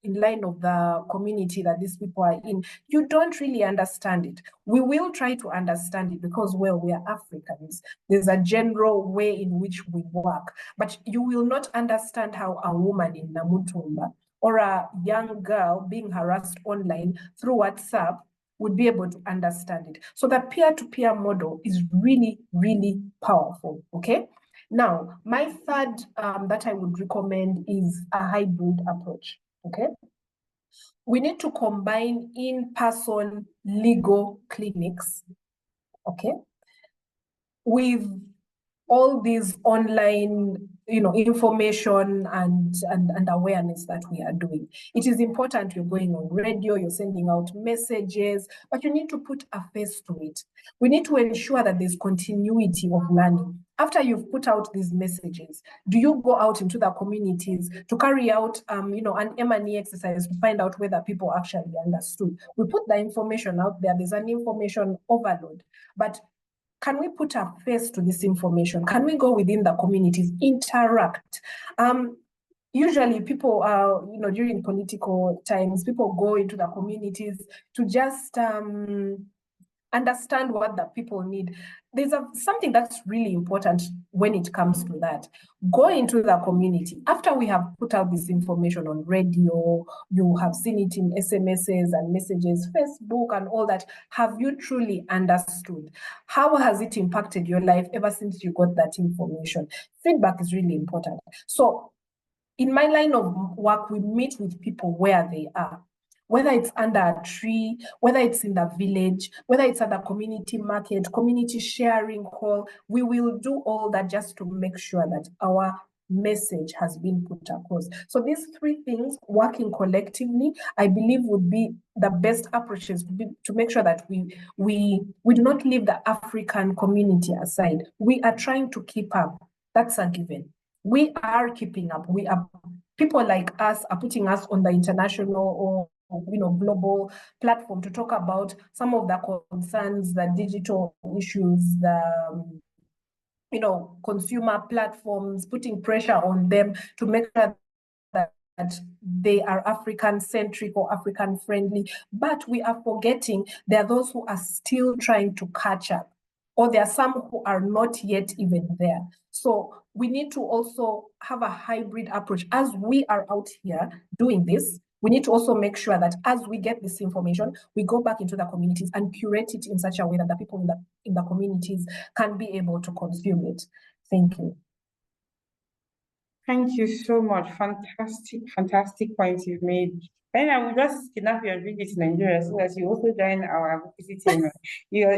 in line of the community that these people are in, you don't really understand it. We will try to understand it because, well, we are Africans. There's a general way in which we work, but you will not understand how a woman in Namutumba or a young girl being harassed online through WhatsApp would be able to understand it. So the peer-to-peer model is really, really powerful, okay? Now, my third that I would recommend is a hybrid approach, okay? We need to combine in-person legal clinics, okay, with all these online, information and awareness that we are doing. It is important you're going on radio, you're sending out messages, but you need to put a face to it. We need to ensure that there's continuity of learning. After you've put out these messages, do you go out into the communities to carry out, an M&E exercise to find out whether people actually understood? We put the information out there, there's an information overload, but can we put a face to this information? Can we go within the communities, interact? Usually people are, during political times, people go into the communities to just understand what the people need. There's something that's really important when it comes to that. Go into the community. After we have put out this information on radio, you have seen it in SMSs and messages, Facebook and all that. Have you truly understood? How has it impacted your life ever since you got that information? Feedback is really important. So in my line of work, we meet with people where they are. Whether it's under a tree, whether it's in the village, whether it's at the community market, community sharing hall, we will do all that just to make sure that our message has been put across. So these three things, working collectively, I believe would be the best approaches to make sure that we do not leave the African community aside. We are trying to keep up. That's a given. We are keeping up. People like us are putting us on the international or global platform to talk about some of the concerns, the digital issues, the consumer platforms, putting pressure on them to make sure that they are African-centric or African-friendly. But we are forgetting there are those who are still trying to catch up, or there are some who are not yet even there. So we need to also have a hybrid approach. As we are out here doing this, we need to also make sure that as we get this information, we go back into the communities and curate it in such a way that the people in the communities can be able to consume it. Thank you. Thank you so much. Fantastic points you've made. And I will just kidnap you and bring you to Nigeria so that you also join our advocacy team. You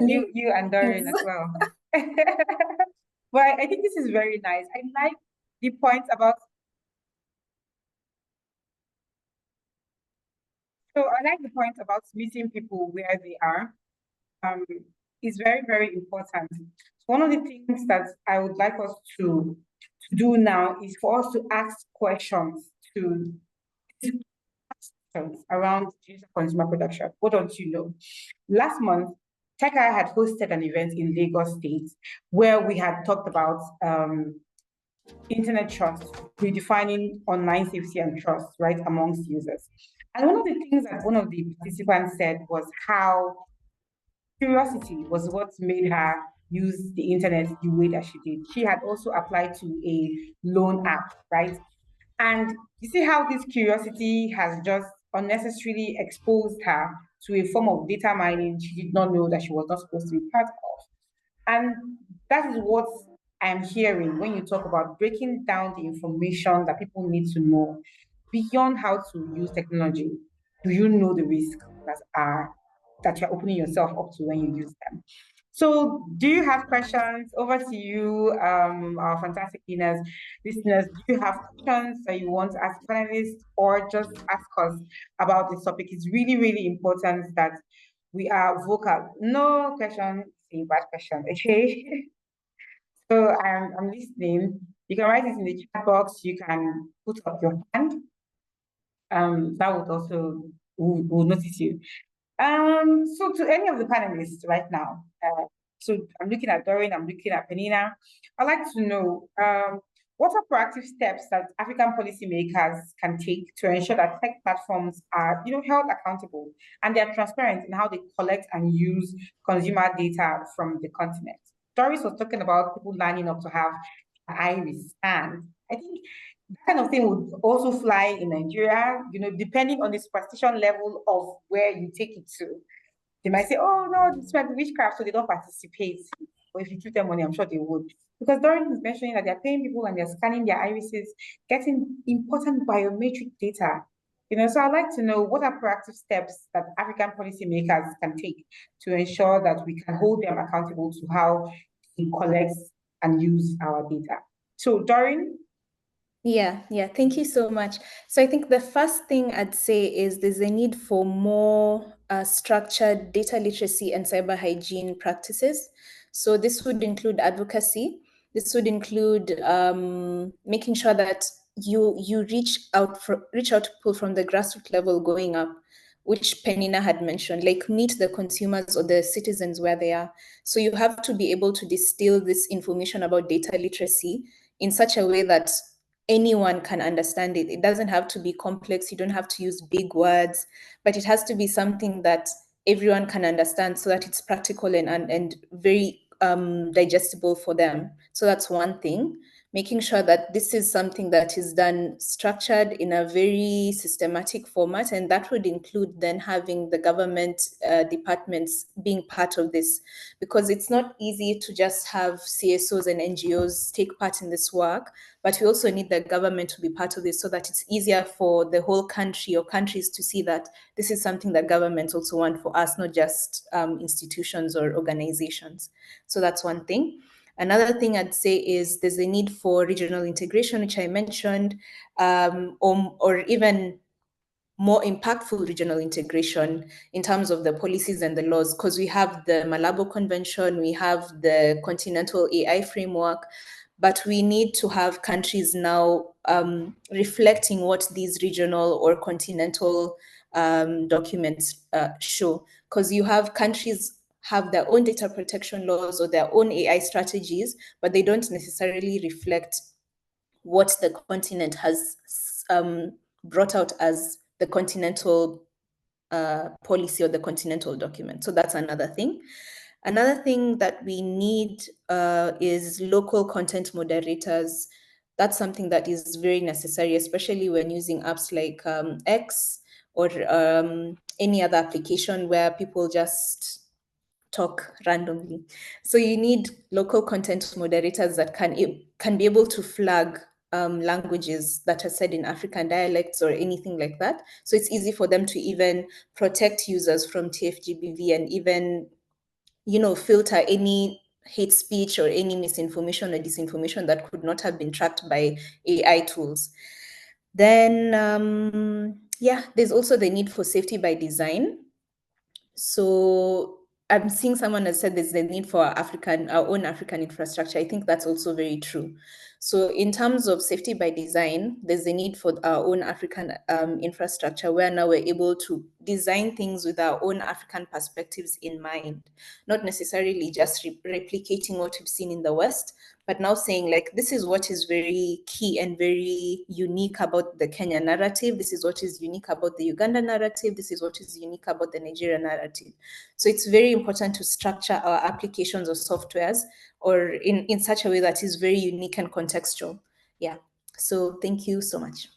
and Doreen as well. But I think this is very nice. I like the points about. So I like the point about meeting people where they are. Is very, very important. So one of the things that I would like us to do now is for us to ask questions around digital consumer production. What don't you know? Last month, TechEye had hosted an event in Lagos State where we had talked about internet trust, redefining online safety and trust, right, amongst users. And one of the things that one of the participants said was how curiosity was what made her use the internet the way that she did. She had also applied to a loan app, right? And you see how this curiosity has just unnecessarily exposed her to a form of data mining she did not know that she was not supposed to be part of. And that is what I'm hearing when you talk about breaking down the information that people need to know beyond how to use technology. Do you know the risks that you're opening yourself up to when you use them? So do you have questions? Over to you, our fantastic listeners. Do you have questions that you want to ask panelists, or just ask us about this topic? It's really, really important that we are vocal. No question a bad question, okay? So I'm listening. You can write it in the chat box. You can put up your hand. That would also will notice you. So to any of the panelists right now, so I'm looking at Doreen, I'm looking at Penina. I'd like to know what are proactive steps that African policymakers can take to ensure that tech platforms are, held accountable and they're transparent in how they collect and use consumer data from the continent. Doris was talking about people lining up to have iris scanned. I think that kind of thing would also fly in Nigeria, depending on the superstition level of where you take it to. They might say, oh, no, this might be witchcraft, so they don't participate. Or if you give them money, I'm sure they would. Because Doreen is mentioning that they're paying people and they're scanning their irises, getting important biometric data. So I'd like to know what are proactive steps that African policymakers can take to ensure that we can hold them accountable to how they collect and use our data. So Doreen? Yeah, thank you so much. So I think the first thing I'd say is there's a need for more structured data literacy and cyber hygiene practices. So this would include advocacy. This would include making sure that you reach out to people from the grassroots level going up, which Penina had mentioned, like meet the consumers or the citizens where they are. So you have to be able to distill this information about data literacy in such a way that anyone can understand it. It doesn't have to be complex. You don't have to use big words, but it has to be something that everyone can understand so that it's practical and very digestible for them. So that's one thing. Making sure that this is something that is done structured in a very systematic format, and that would include then having the government departments being part of this, because it's not easy to just have CSOs and NGOs take part in this work, but we also need the government to be part of this so that it's easier for the whole country or countries to see that this is something that governments also want for us, not just institutions or organizations. So that's one thing. Another thing I'd say is there's a need for regional integration, which I mentioned, or even more impactful regional integration in terms of the policies and the laws, because we have the Malabo Convention, we have the Continental AI Framework, but we need to have countries now reflecting what these regional or continental documents show, because you have countries have their own data protection laws or their own AI strategies, but they don't necessarily reflect what the continent has brought out as the continental policy or the continental document. So that's another thing. Another thing that we need is local content moderators. That's something that is very necessary, especially when using apps like X or any other application where people just talk randomly. So you need local content moderators that can be able to flag languages that are said in African dialects or anything like that. So it's easy for them to even protect users from TFGBV and even, filter any hate speech or any misinformation or disinformation that could not have been tracked by AI tools. Then, there's also the need for safety by design. So I'm seeing someone has said there's the need for our own African infrastructure. I think that's also very true. So in terms of safety by design, there's a need for our own African infrastructure where now we're able to design things with our own African perspectives in mind, not necessarily just replicating what we've seen in the West, but now saying like, this is what is very key and very unique about the Kenya narrative. This is what is unique about the Uganda narrative. This is what is unique about the Nigeria narrative. So it's very important to structure our applications or softwares or in such a way that is very unique and contextual. Yeah. So thank you so much.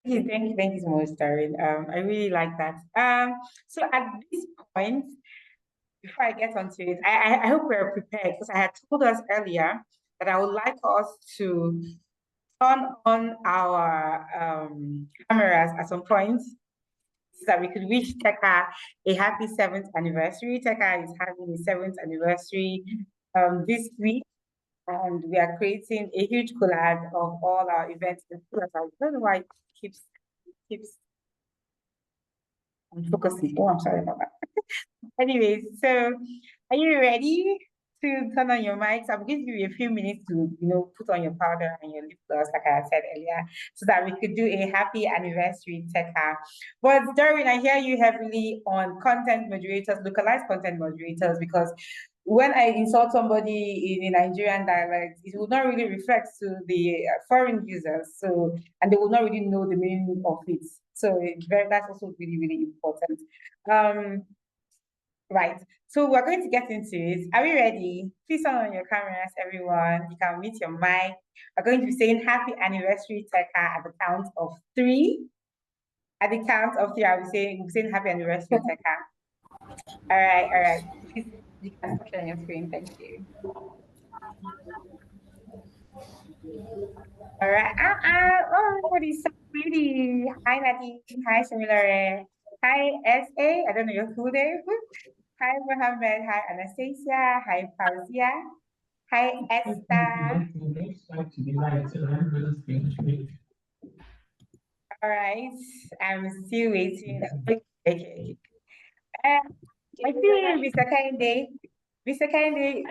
Thank you so much, Darren. I really like that. So at this point, before I get onto it, I hope we're prepared, because I had told us earlier that I would like us to turn on our cameras at some point so that we could wish Teka a happy 7th anniversary. Teka is having his 7th anniversary this week, and we are creating a huge collage of all our events. I don't know why it keeps focusing. Oh, I'm sorry about that. Anyways, so are you ready to turn on your mics? I'm going to give you a few minutes to, put on your powder and your lip gloss, like I said earlier, so that we could do a happy anniversary TechHack. But Doreen, I hear you heavily on content moderators, localized content moderators, because when I insult somebody in a Nigerian dialect, it will not really reflect to the foreign users. So, and they will not really know the meaning of it. So that's also really, really important. Right. So we're going to get into it. Are we ready? Please turn on your cameras, everyone. You can mute your mic. We're going to be saying happy anniversary TechHack at the count of 3. At the count of 3, we're saying happy anniversary TechHack. All right. Please, you can stop sharing your screen. Thank you. All right. Oh, everybody's so pretty. Hi, Nadine. Hi, Shamilare. Hi, SA. I don't know your full name. Hi, Mohammed. Hi, Anastasia. Hi, Fauzia. Hi, Esther. All right. I'm still waiting. Okay. I see Mr. Kende. Mr. Kende,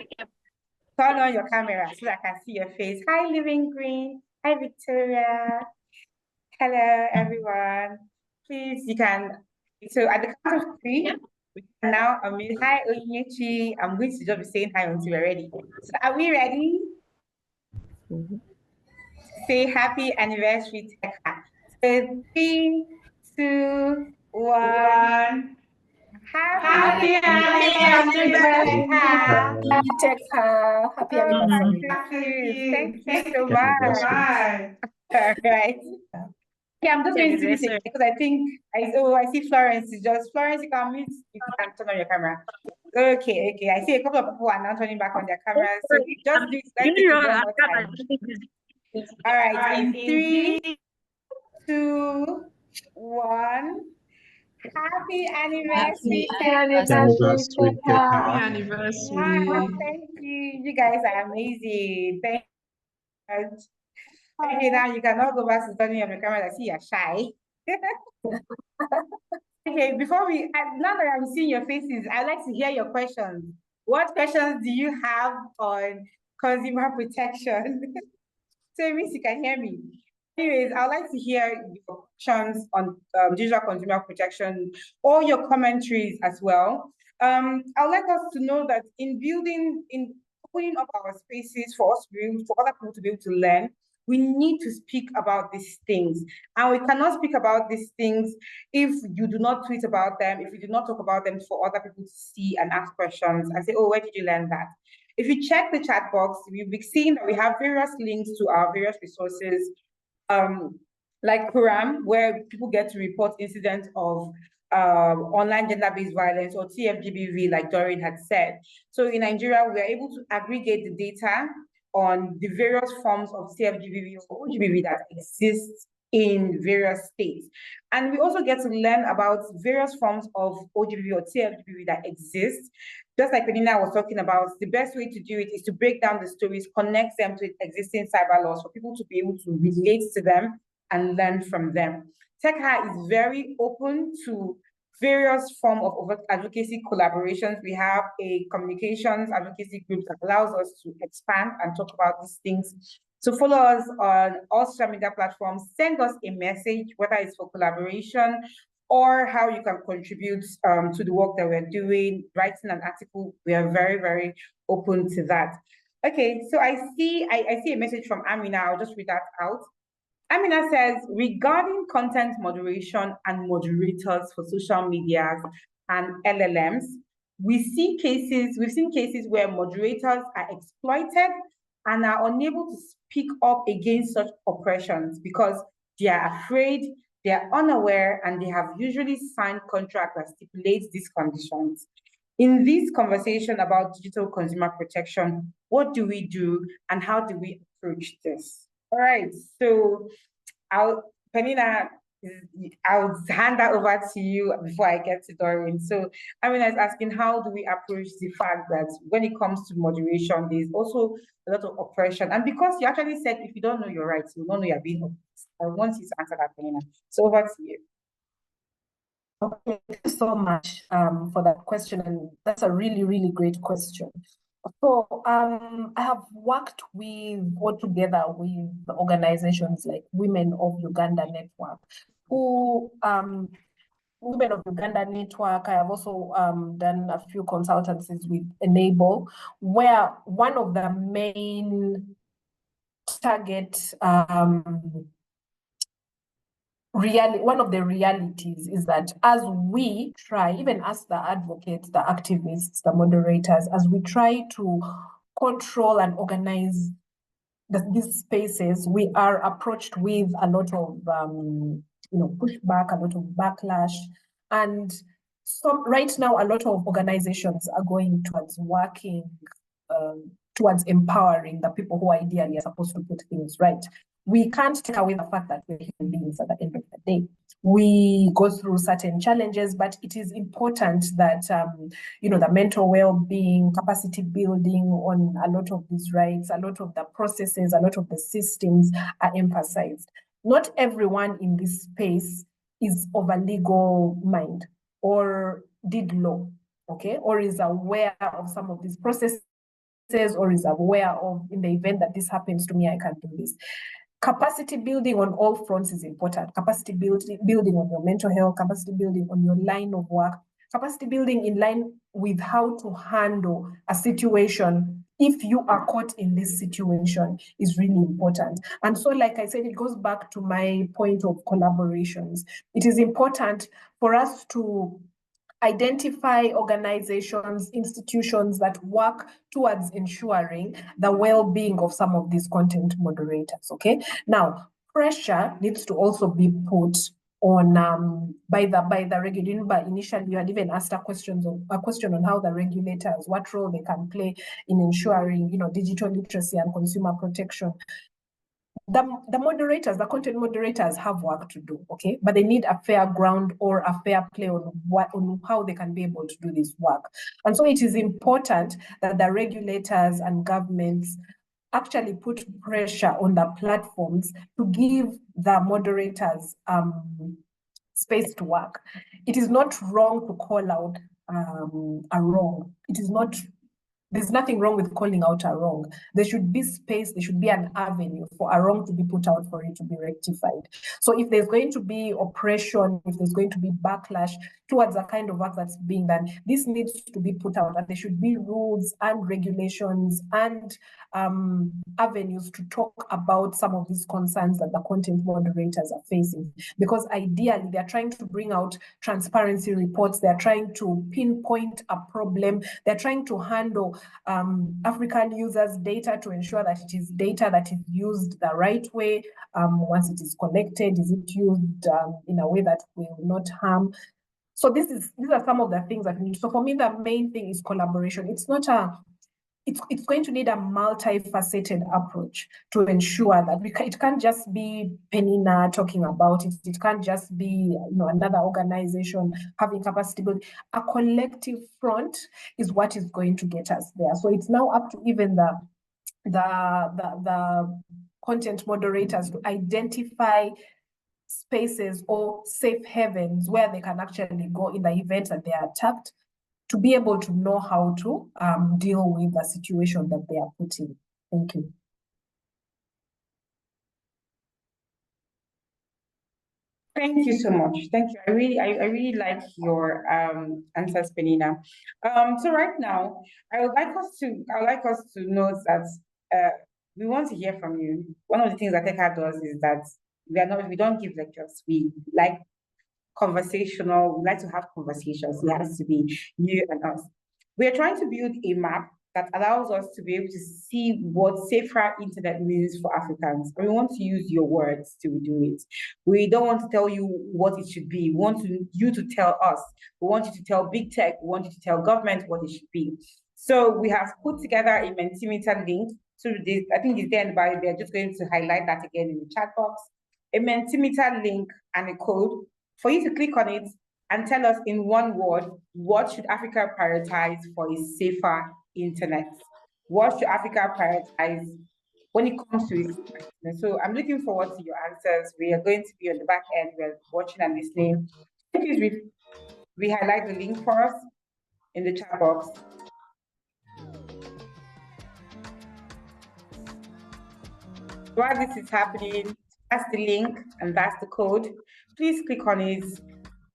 turn on your camera so that I can see your face. Hi, Living Green. Hi, Victoria. Hello, everyone. Please, you can. So at the count of 3, we can now unmute. Hi, Onyechi. I'm going to just be saying hi until we're ready. So are we ready? Say happy anniversary, TechHack. So 3, 2, 1. Happy anniversary, TechHack. TechHack. Happy anniversary. Thank you so much. All right. Yeah, I'm just going to do this because I think I see Florence. Florence, you can mute. You can turn on your camera. Okay. I see a couple of people are now turning back on their cameras. So just do it. Let's do it one more time. All right. In 3, 2, 1. Happy anniversary. Happy anniversary. Wow, thank you. You guys are amazing. Thank you. Okay, now you can all go back to turning on your camera. I see you're shy. Okay, now that I'm seeing your faces, I'd like to hear your questions. What questions do you have on consumer protection? So it means you can hear me. Anyways, I'd like to hear your questions on digital consumer protection or your commentaries as well. I'd like us to know that in opening up our spaces for other people to be able to learn, we need to speak about these things. And we cannot speak about these things if you do not tweet about them, if you do not talk about them for other people to see and ask questions and say, oh, where did you learn that? If you check the chat box, you'll be seeing that we have various links to our various resources, like Quram, where people get to report incidents of online gender-based violence, or TFGBV, like Doreen had said. So in Nigeria, we are able to aggregate the data on the various forms of TFGBV or OGBV that exists in various states. And we also get to learn about various forms of OGBV or TFGBV that exist. Just like Penina was talking about, the best way to do it is to break down the stories, connect them to existing cyber laws for people to be able to relate to them and learn from them. TechHack is very open to various forms of advocacy collaborations. We have a communications advocacy group that allows us to expand and talk about these things. So follow us on all social media platforms, send us a message, whether it's for collaboration or how you can contribute to the work that we're doing, writing an article. We are very, very open to that. Okay, so I see a message from Amina. I'll just read that out. Amina says, regarding content moderation and moderators for social media and LLMs, we've seen cases where moderators are exploited and are unable to speak up against such oppressions because they are afraid, they are unaware, and they have usually signed contracts that stipulate these conditions. In this conversation about digital consumer protection, what do we do and how do we approach this? All right, so Penina, I'll hand that over to you before I get to Doreen. So Amina is asking, how do we approach the fact that when it comes to moderation, there's also a lot of oppression? And because you actually said, if you don't know your rights, you don't know you're being oppressed. I want you to answer that, Penina. So over to you. Okay, thank you so much for that question, and that's a really, really great question. So I have worked all together with organizations like Women of Uganda Network, who Women of Uganda Network. I have also done a few consultancies with Enable, where one of the main target one of the realities is that as we try, even as the advocates, the activists, the moderators, as we try to control and organize these spaces, we are approached with a lot of pushback, a lot of backlash. And so right now, a lot of organizations are going towards working towards empowering the people who ideally are supposed to put things right. We can't take away the fact that we're human beings at the end of the day. We go through certain challenges, but it is important that the mental well-being, capacity building on a lot of these rights, a lot of the processes, a lot of the systems are emphasized. Not everyone in this space is of a legal mind or did law, okay, or is aware of some of these processes, or is aware of, in the event that this happens to me, I can do this. Capacity building on all fronts is important. Capacity building on your mental health, capacity building on your line of work, capacity building in line with how to handle a situation if you are caught in this situation is really important. And so, like I said, it goes back to my point of collaborations. It is important for us to identify organizations, institutions that work towards ensuring the well-being of some of these content moderators, okay? Now, pressure needs to also be put on by the regulator. But initially, you had even asked a question on how the regulators, what role they can play in ensuring, digital literacy and consumer protection. The moderators, the content moderators have work to do, okay? But they need a fair ground or a fair play on how they can be able to do this work. And so it is important that the regulators and governments actually put pressure on the platforms to give the moderators space to work. It is not wrong to call out a wrong. There's nothing wrong with calling out a wrong. There should be space, there should be an avenue for a wrong to be put out, for it to be rectified. So if there's going to be oppression, if there's going to be backlash towards the kind of work that's being done, this needs to be put out, and there should be rules and regulations and avenues to talk about some of these concerns that the content moderators are facing. Because ideally, they're trying to bring out transparency reports, they're trying to pinpoint a problem, they're trying to handle African users' data to ensure that it is data that is used the right way. Once it is collected, is it used in a way that will not harm? So these are some of the things that we need. So for me, the main thing is collaboration. It's going to need a multifaceted approach to ensure that it can't just be Penina talking about it. It can't just be another organization having capacity building. A collective front is what is going to get us there. So it's now up to even the content moderators to identify spaces or safe havens where they can actually go in the event that they are attacked, to be able to know how to deal with the situation that they are put in. Thank you. Thank you so much. Thank you. I really like your answers, Penina. So right now, I would like us to note that we want to hear from you. One of the things that TechHeart does is that we don't give lectures. We like conversational. We like to have conversations. It has to be you and us. We are trying to build a map that allows us to be able to see what safer internet means for Africans. And we want to use your words to do it. We don't want to tell you what it should be. We want you to tell us. We want you to tell big tech. We want you to tell government what it should be. So we have put together a Mentimeter link. So this, I think it's there in the bio. They're just going to highlight that again in the chat box. A Mentimeter link and a code for you to click on it and tell us in one word, what should Africa prioritize for a safer internet? What should Africa prioritize when it comes to its internet? So I'm looking forward to your answers. We are going to be on the back end. We're watching and listening. Please We highlight the link for us in the chat box. While this is happening, that's the link and that's the code. Please click on it.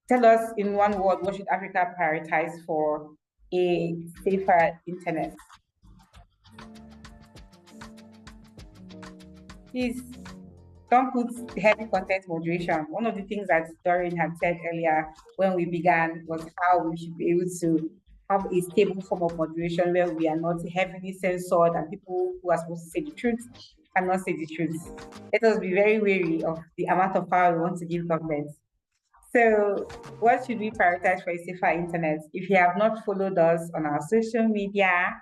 Tell us in one word, what should Africa prioritize for a safer internet? Please don't put heavy content moderation. One of the things that Doreen had said earlier when we began was how we should be able to have a stable form of moderation where we are not heavily censored and people who are supposed to say the truth cannot say the truth. Let us be very wary of the amount of power we want to give government. So what should we prioritize for a safer internet? If you have not followed us on our social media,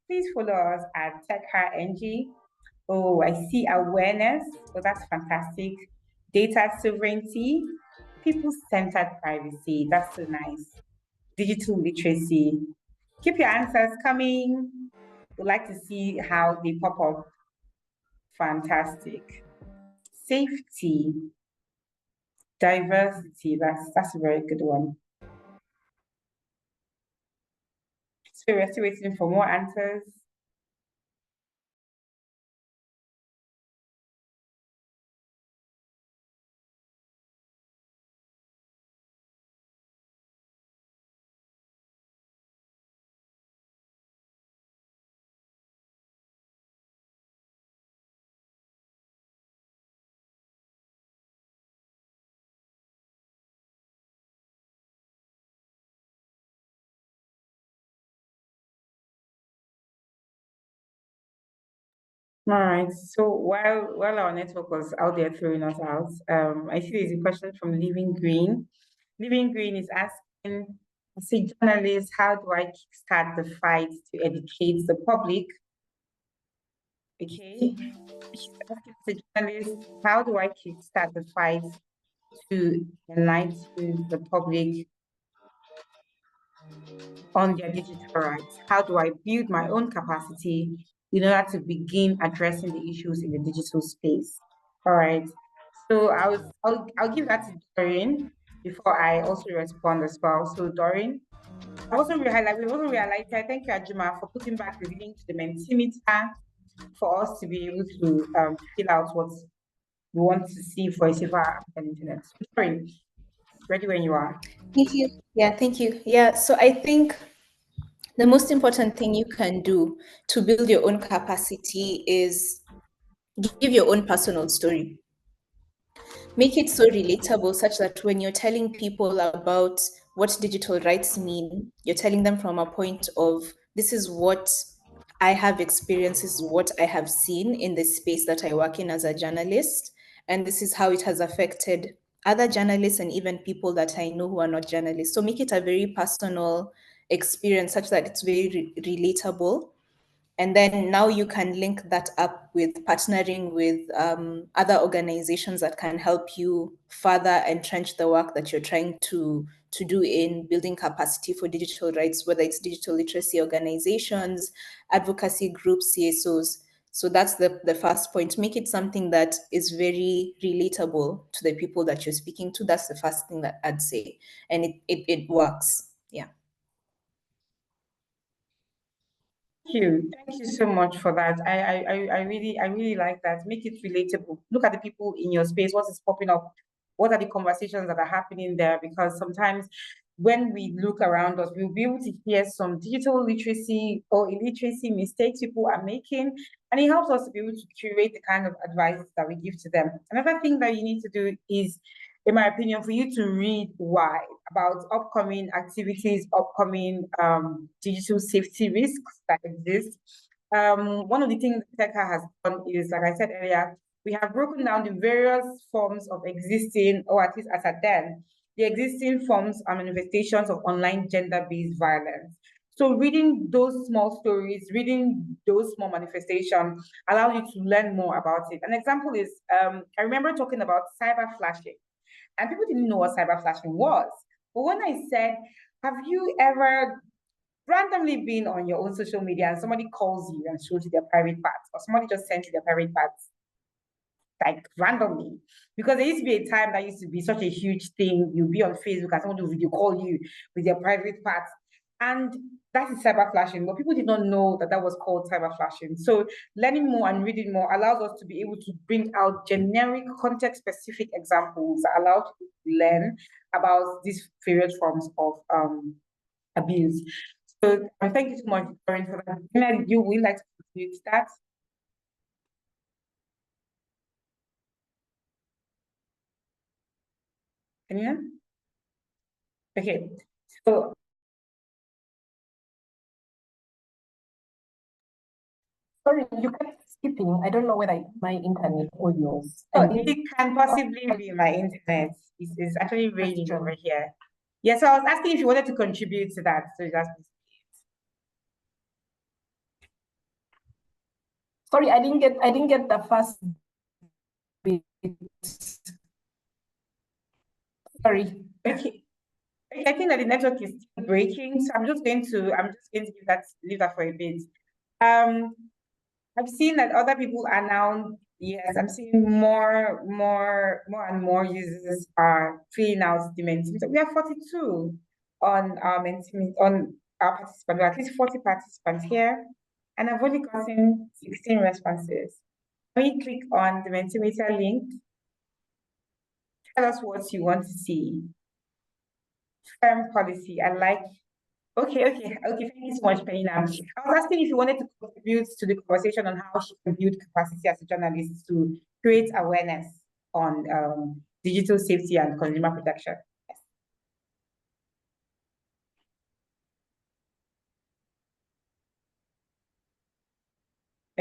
please follow us at TechHerNG. Oh, I see awareness. Oh, that's fantastic. Data sovereignty, people-centered privacy. That's so nice. Digital literacy. Keep your answers coming. We'd like to see how they pop up. Fantastic. Safety. Diversity. That's a very good one. So we're still waiting for more answers. All right. So while our network was out there throwing us out, I see there's a question from Living Green. Living Green is asking, as a journalist, how do I kickstart the fight to educate the public? Okay. She's asking, as a journalist, how do I kickstart the fight to enlighten the public on their digital rights? How do I build my own capacity in order to begin addressing the issues in the digital space? All right. So I'll give that to Doreen before I also respond as well. So Doreen, we also highlighted. Thank you, Ajima, for putting back the link to the Mentimeter for us to be able to fill out what we want to see for a safer African internet. So Doreen, ready when you are. Thank you. Yeah, thank you. Yeah, so I think the most important thing you can do to build your own capacity is give your own personal story. Make it so relatable such that when you're telling people about what digital rights mean, you're telling them from a point of, this is what I have experienced, this is what I have seen in the space that I work in as a journalist, and this is how it has affected other journalists and even people that I know who are not journalists. So make it a very personal experience such that it's very relatable. And then now you can link that up with partnering with other organizations that can help you further entrench the work that you're trying to do in building capacity for digital rights, whether it's digital literacy organizations, advocacy groups, CSOs. So that's the first point. Make it something that is very relatable to the people that you're speaking to. That's the first thing that I'd say. And it works. Yeah. Thank you so much for that. I really like that. Make it relatable. Look at the people in your space. What is popping up? What are the conversations that are happening there? Because sometimes when we look around us, we'll be able to hear some digital literacy or illiteracy mistakes people are making, and it helps us to be able to curate the kind of advice that we give to them. Another thing that you need to do is, in my opinion, for you to read why about upcoming activities, upcoming digital safety risks that exist. One of the things TechHer has done is, like I said earlier, we have broken down the various forms of existing, or at least as at then, the existing forms and manifestations of online gender-based violence. So reading those small stories, reading those small manifestations allows you to learn more about it. An example is, I remember talking about cyber flashing, and people didn't know what cyber flashing was. But when I said, have you ever randomly been on your own social media and somebody calls you and shows you their private parts, or somebody just sent you their private parts? like randomly. Because there used to be a time that used to be such a huge thing. You'll be on Facebook and someone will video call you with their private parts. And that is cyber flashing, but people did not know that that was called cyber flashing. So learning more and reading more allows us to be able to bring out generic context-specific examples that allow people to learn about these various forms of abuse. So thank you so much, Victoria, for that. Tina, you would like to contribute to that? Can you hear? Okay, so Sorry, you kept skipping. I don't know whether it's my internet or yours. it can possibly be my internet. It's actually raining over here. Yeah, so I was asking if you wanted to contribute to that. So that's Sorry, I didn't get the first bit. Sorry. okay. I think that the network is breaking, so I'm just going to leave that for a bit. I've seen that other people are now, yes, I'm seeing more and more users are filling out the Mentimeter. We have 42 on our Mentimeter, on our participants, at least 40 participants here, and I've only gotten 16 responses. When you click on the Mentimeter link, tell us what you want to see. Firm policy, I like. Okay, thank you so much, Penina. I was asking if you wanted to contribute to the conversation on how she can build capacity as a journalist to create awareness on digital safety and consumer protection. Yes.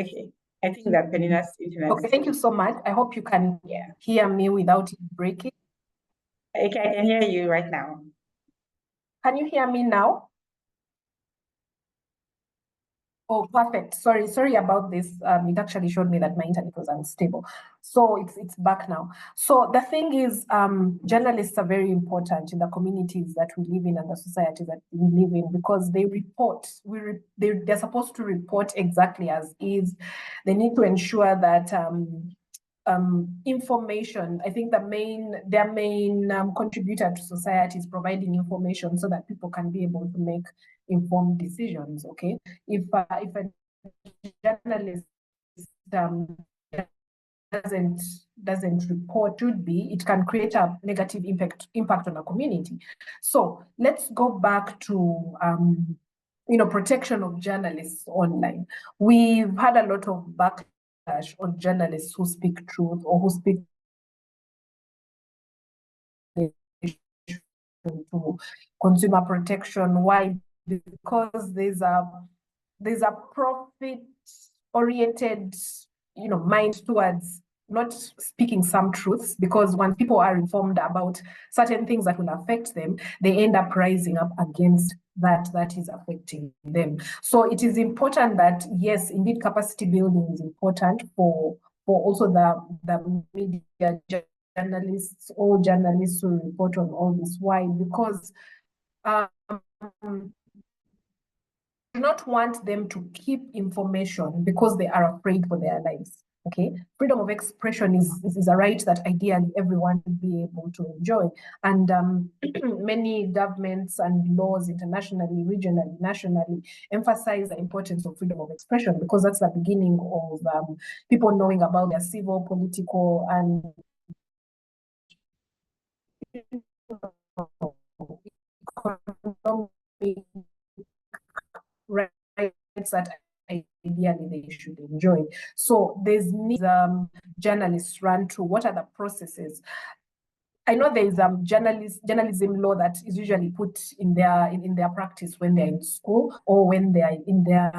Okay, I think that Penina's internet. Okay, thank you so much. I hope you can hear me without it breaking. Okay, I can hear you right now. Can you hear me now? Oh, perfect. Sorry about this. It actually showed me that my internet was unstable. So it's back now. So the thing is, journalists are very important in the communities that we live in and the society that we live in, because they report. They're supposed to report exactly as is. They need to ensure that information. I think their main contributor to society is providing information so that people can be able to make informed decisions. Okay, if a journalist doesn't report, it can create a negative impact on a community. So let's go back to protection of journalists online. We've had a lot of backlash on journalists who speak truth or who speak to consumer protection. Why? Because there's a profit-oriented, mind towards not speaking some truths, because when people are informed about certain things that will affect them, they end up rising up against that is affecting them. So it is important that, yes, indeed, capacity building is important for also the media journalists, all journalists who report on all this. Why? Because do not want them to keep information because they are afraid for their lives. Okay, freedom of expression is a right that ideally everyone should be able to enjoy, and many governments and laws internationally, regionally, nationally emphasize the importance of freedom of expression, because that's the beginning of people knowing about their civil, political, and economic rights that ideally they should enjoy. So there's journalists run to what are the processes. I know there is journalism law that is usually put in their practice when they're in school or when they are in their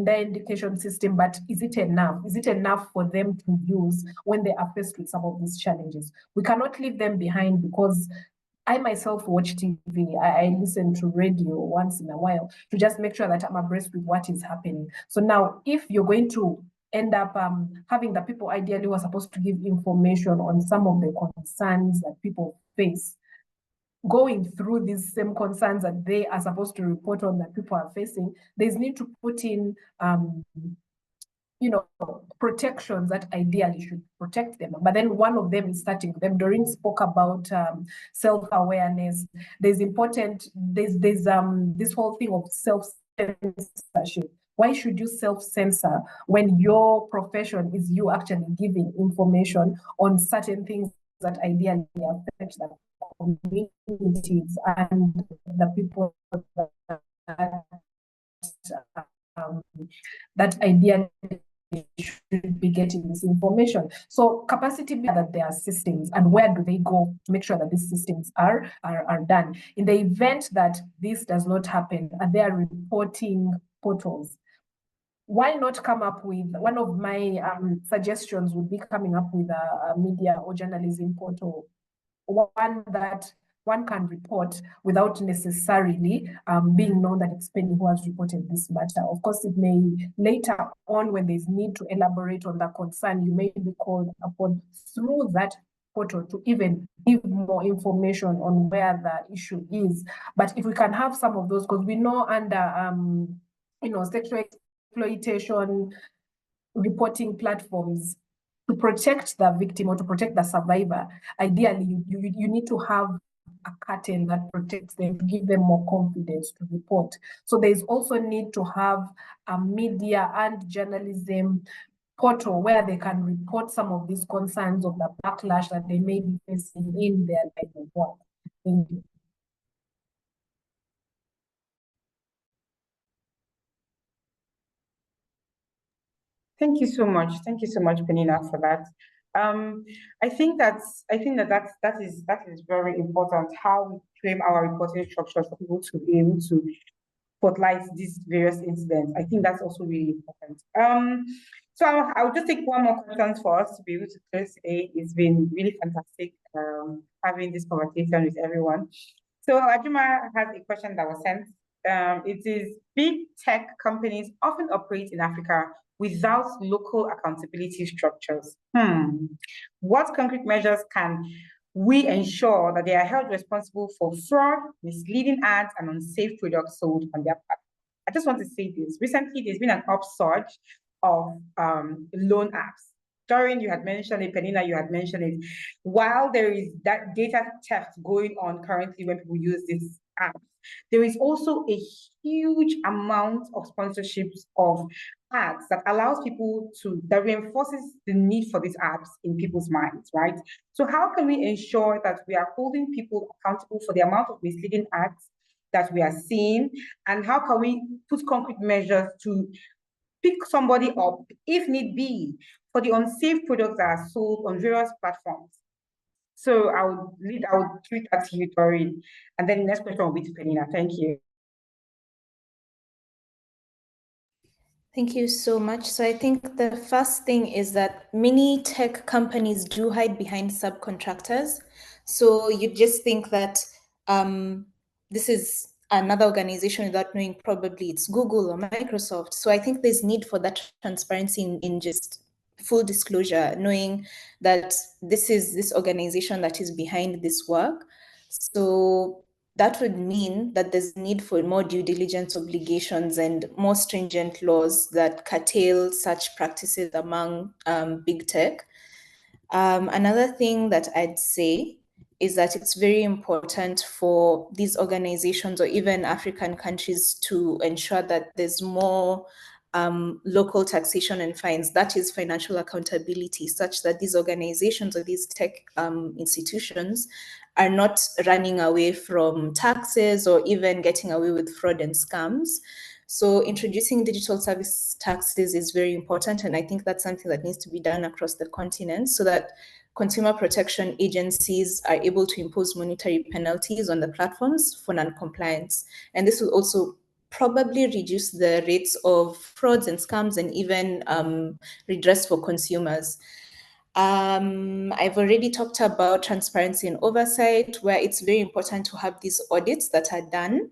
education system, but is it enough? Is it enough for them to use when they are faced with some of these challenges? We cannot leave them behind, because I myself watch TV. I listen to radio once in a while to just make sure that I'm abreast with what is happening. So now, if you're going to end up having the people ideally who are supposed to give information on some of the concerns that people face, going through these same concerns that they are supposed to report on that people are facing, there's need to put in protections that ideally should protect them. But then one of them is starting them. Doreen spoke about self-awareness. There's this whole thing of self-censorship. Why should you self-censor when your profession is you actually giving information on certain things that ideally affect the communities and the people that ideally should be getting this information? So capacity building, that there are systems, and where do they go to make sure that these systems are done? In the event that this does not happen, are there reporting portals? Why not come up with, one of my suggestions would be coming up with a media or journalism portal, one that one can report without necessarily being known that it's Penny who has reported this matter. Of course, it may later on, when there's need to elaborate on the concern, you may be called upon through that portal to even give more information on where the issue is. But if we can have some of those, because we know under sexual exploitation reporting platforms, to protect the victim or to protect the survivor, ideally you need to have a curtain that protects them, to give them more confidence to report. So there's also need to have a media and journalism portal where they can report some of these concerns of the backlash that they may be facing in their line of work. Thank you. Thank you so much. Thank you so much, Penina, for that. I think that is very important, how we frame our reporting structures for people to be able to spotlight these various incidents. I think that's also really important. So I'll just take one more question for us to be able to close today. It's been really fantastic having this conversation with everyone. So Ajuma has a question that was sent. It is, big tech companies often operate in Africa without local accountability structures. What concrete measures can we ensure that they are held responsible for fraud, misleading ads, and unsafe products sold on their platform? I just want to say this. Recently, there's been an upsurge of loan apps. Doreen, you had mentioned it, Penina, you had mentioned it. While there is that data theft going on currently when people use these apps, there is also a huge amount of sponsorships of ads that allows people that reinforces the need for these apps in people's minds, right? So how can we ensure that we are holding people accountable for the amount of misleading ads that we are seeing? And how can we put concrete measures to pick somebody up, if need be, for the unsafe products that are sold on various platforms? So I would tweet that to you, Doreen. And then the next question will be to Penina. Thank you. Thank you so much. So I think the first thing is that many tech companies do hide behind subcontractors. So you just think that this is another organization without knowing probably it's Google or Microsoft. So I think there's need for that transparency in just full disclosure, knowing that this is this organization that is behind this work. So that would mean that there's need for more due diligence obligations and more stringent laws that curtail such practices among big tech. Another thing that I'd say is that it's very important for these organizations or even African countries to ensure that there's more local taxation and fines, that is financial accountability, such that these organizations or these tech institutions are not running away from taxes or even getting away with fraud and scams. So introducing digital service taxes is very important, and I think that's something that needs to be done across the continent so that consumer protection agencies are able to impose monetary penalties on the platforms for non-compliance. And this will also probably reduce the rates of frauds and scams and even redress for consumers. I've already talked about transparency and oversight, where it's very important to have these audits that are done.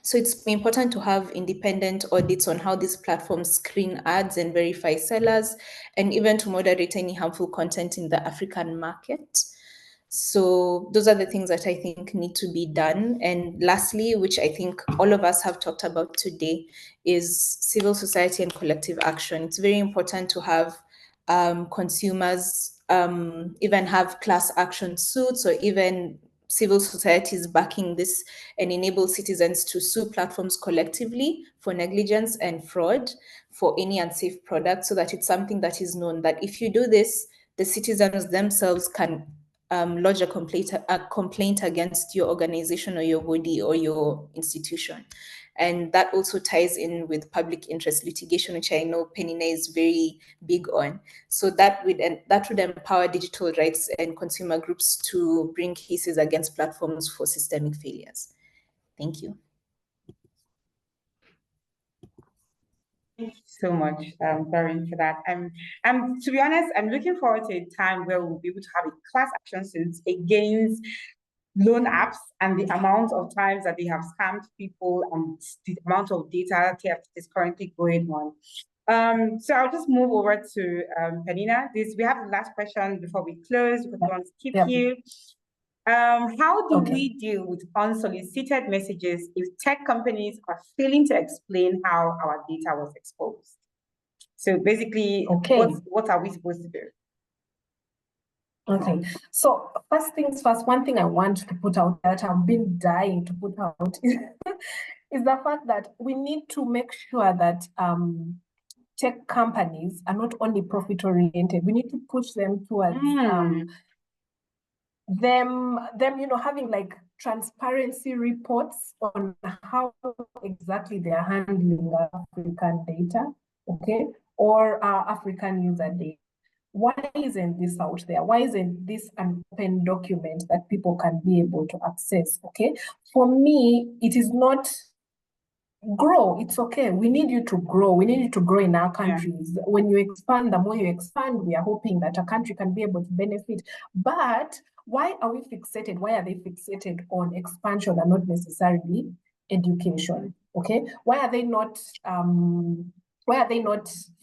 So it's important to have independent audits on how these platforms screen ads and verify sellers, and even to moderate any harmful content in the African market. So those are the things that I think need to be done. And lastly, which I think all of us have talked about today, is civil society and collective action. It's very important to have consumers even have class action suits, or even civil societies backing this, and enable citizens to sue platforms collectively for negligence and fraud for any unsafe product, so that it's something that is known that if you do this, the citizens themselves can lodge a complaint against your organization or your body or your institution. And that also ties in with public interest litigation, which I know Penina is very big on. So that would empower digital rights and consumer groups to bring cases against platforms for systemic failures. Thank you. Thank you so much, Doreen, for that. To be honest, I'm looking forward to a time where we'll be able to have a class action suit against loan apps and the amount of times that they have scammed people and the amount of data theft is currently going on. So I'll just move over to Penina. We have the last question before we close, because we want to keep you. How do we deal with unsolicited messages if tech companies are failing to explain how our data was exposed? So basically, what are we supposed to do? Okay, so first things first, one thing I want to put out that I've been dying to put out is the fact that we need to make sure that tech companies are not only profit oriented. We need to push them towards them having like transparency reports on how exactly they are handling African data, okay, or African user data. Why isn't this out there? Why isn't this an open document that people can be able to access? Okay, for me, it is not grow. It's okay. We need you to grow. We need you to grow in our countries. Yeah. When you expand, the more you expand, we are hoping that a country can be able to benefit. But why are we fixated? Why are they fixated on expansion and not necessarily education? Okay, why are they not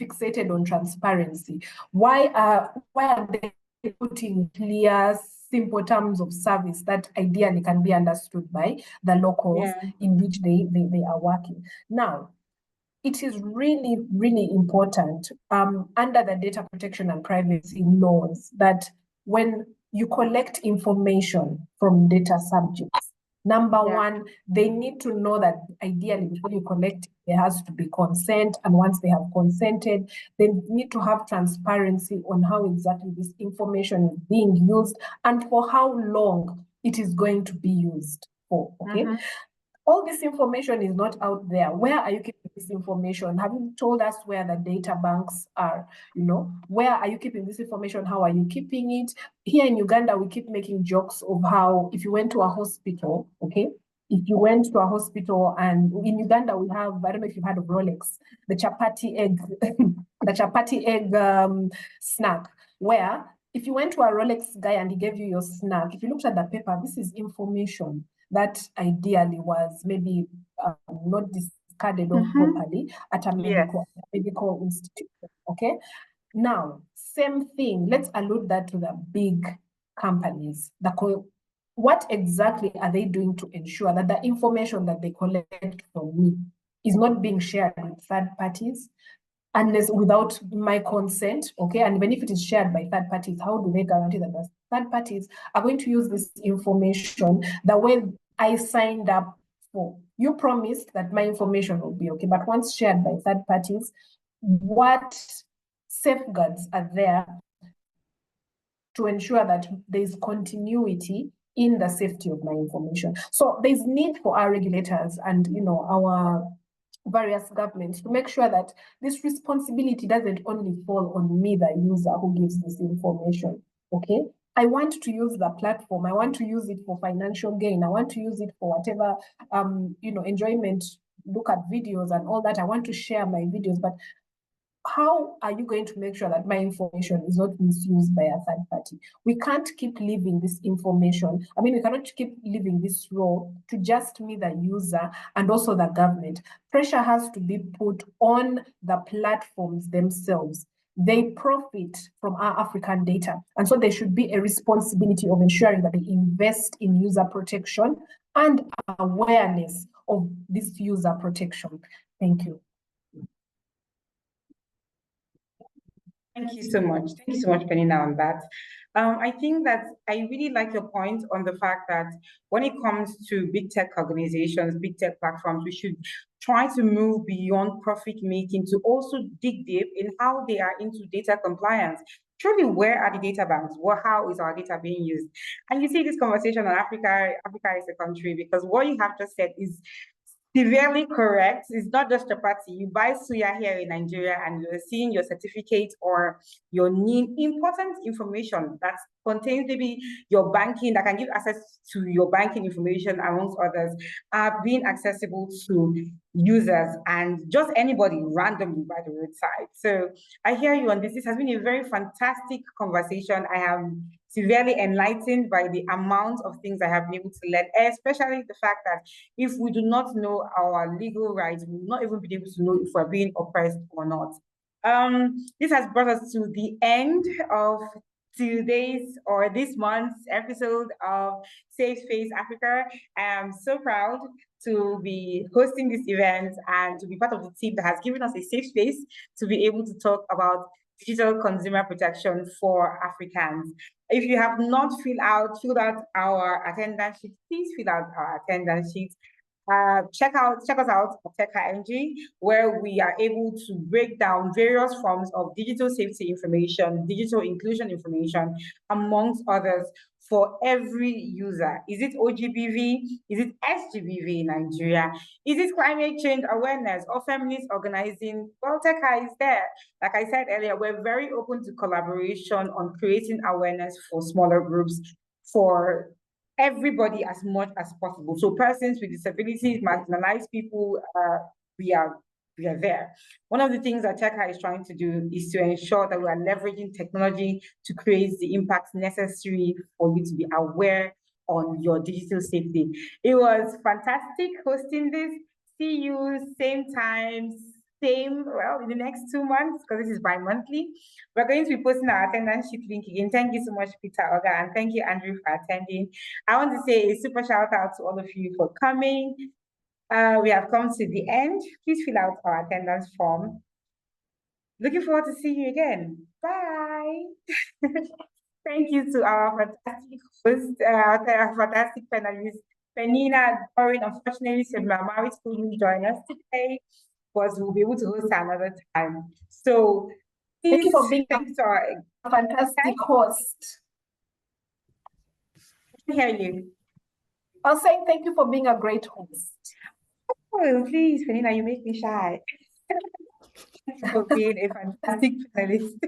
fixated on transparency? Why are they putting clear, simple terms of service that ideally can be understood by the locals in which they are working? Now, it is really, really important under the data protection and privacy laws that when you collect information from data subjects, number one, they need to know that ideally before you collect, there has to be consent. And once they have consented, they need to have transparency on how exactly this information is being used and for how long it is going to be used for, okay? All this information is not out there. Where are you keeping this information? Have you told us where the data banks are? Where are you keeping this information? How are you keeping it? Here in Uganda, we keep making jokes of how if you went to a hospital, okay? If you went to a hospital, and in Uganda, we have, I don't know if you've heard of Rolex, the chapati egg, snack, where if you went to a Rolex guy and he gave you your snack, if you looked at the paper, this is information that ideally was maybe not discarded off properly at a medical institution, okay? Now, same thing, let's allude that to the big companies. What exactly are they doing to ensure that the information that they collect from me is not being shared with third parties, unless without my consent, okay? And even if it is shared by third parties, how do they guarantee that the third parties are going to use this information the way I signed up for? You promised that my information will be okay, but once shared by third parties, what safeguards are there to ensure that there's continuity in the safety of my information? So there's need for our regulators and our various governments to make sure that this responsibility doesn't only fall on me, the user who gives this information, okay? I want to use the platform. I want to use it for financial gain. I want to use it for whatever, enjoyment, look at videos and all that. I want to share my videos, but how are you going to make sure that my information is not misused by a third party? We can't keep leaving this information. We cannot keep leaving this role to just me, the user, and also the government. Pressure has to be put on the platforms themselves. they profit from our African data. And so there should be a responsibility of ensuring that they invest in user protection and awareness of this user protection. Thank you. Thank you so much. Thank you so much, Penina, on that. I think that I really like your point on the fact that when it comes to big tech organizations, big tech platforms, we should try to move beyond profit making to also dig deep in how they are into data compliance. Truly, where are the data banks? How is our data being used? And you see this conversation on Africa. Africa is a country, because what you have just said is severely correct. It's not just a party. You buy suya here in Nigeria and you're seeing your certificate or your important information that contains maybe your banking, that can give access to your banking information, amongst others, are being accessible to users and just anybody randomly by the roadside. So I hear you on this. This has been a very fantastic conversation. I am severely enlightened by the amount of things I have been able to learn, especially the fact that if we do not know our legal rights, we will not even be able to know if we're being oppressed or not. This has brought us to the end of today's or this month's episode of Safe Space Africa. I am so proud to be hosting this event and to be part of the team that has given us a safe space to be able to talk about digital consumer protection for Africans. If you have not filled out our attendance sheet, please fill out our attendance sheet. Check us out at TechNG, where we are able to break down various forms of digital safety information, digital inclusion information, amongst others, for every user. Is it OGBV? Is it SGBV in Nigeria? Is it climate change awareness or feminist organizing? Well, TechHi is there. Like I said earlier, we're very open to collaboration on creating awareness for smaller groups, for everybody as much as possible. So persons with disabilities, marginalized people, we are there. One of the things that TechHi is trying to do is to ensure that we are leveraging technology to create the impact necessary for you to be aware on your digital safety. It was fantastic hosting this. See you same time, well, in the next 2 months, because this is bi-monthly. We're going to be posting our attendance sheet link again. Thank you so much, Peter Oga, and thank you, Andrew, for attending. I want to say a super shout out to all of you for coming. We have come to the end. Please fill out our attendance form. Looking forward to seeing you again. Bye. Thank you to our fantastic host, our fantastic panelists, Penina, Doreen. Unfortunately, Marit couldn't join us today, but we'll be able to host another time. So thank you for being a fantastic host. I can hear you. I was saying thank you for being a great host. Oh, please, Penina, you make me shy. Thank you for being a fantastic panelist.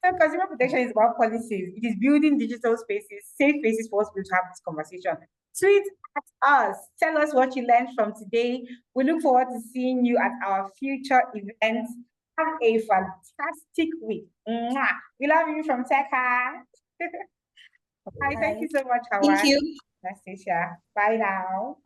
So consumer protection is about policies. It is building digital spaces, safe spaces for us to have this conversation. Tweet at us. Tell us what you learned from today. We look forward to seeing you at our future events. Have a fantastic week. Mwah. We love you from TechHi. Bye. Thank you so much, Hawan. Thank you. Nastasia. Bye now.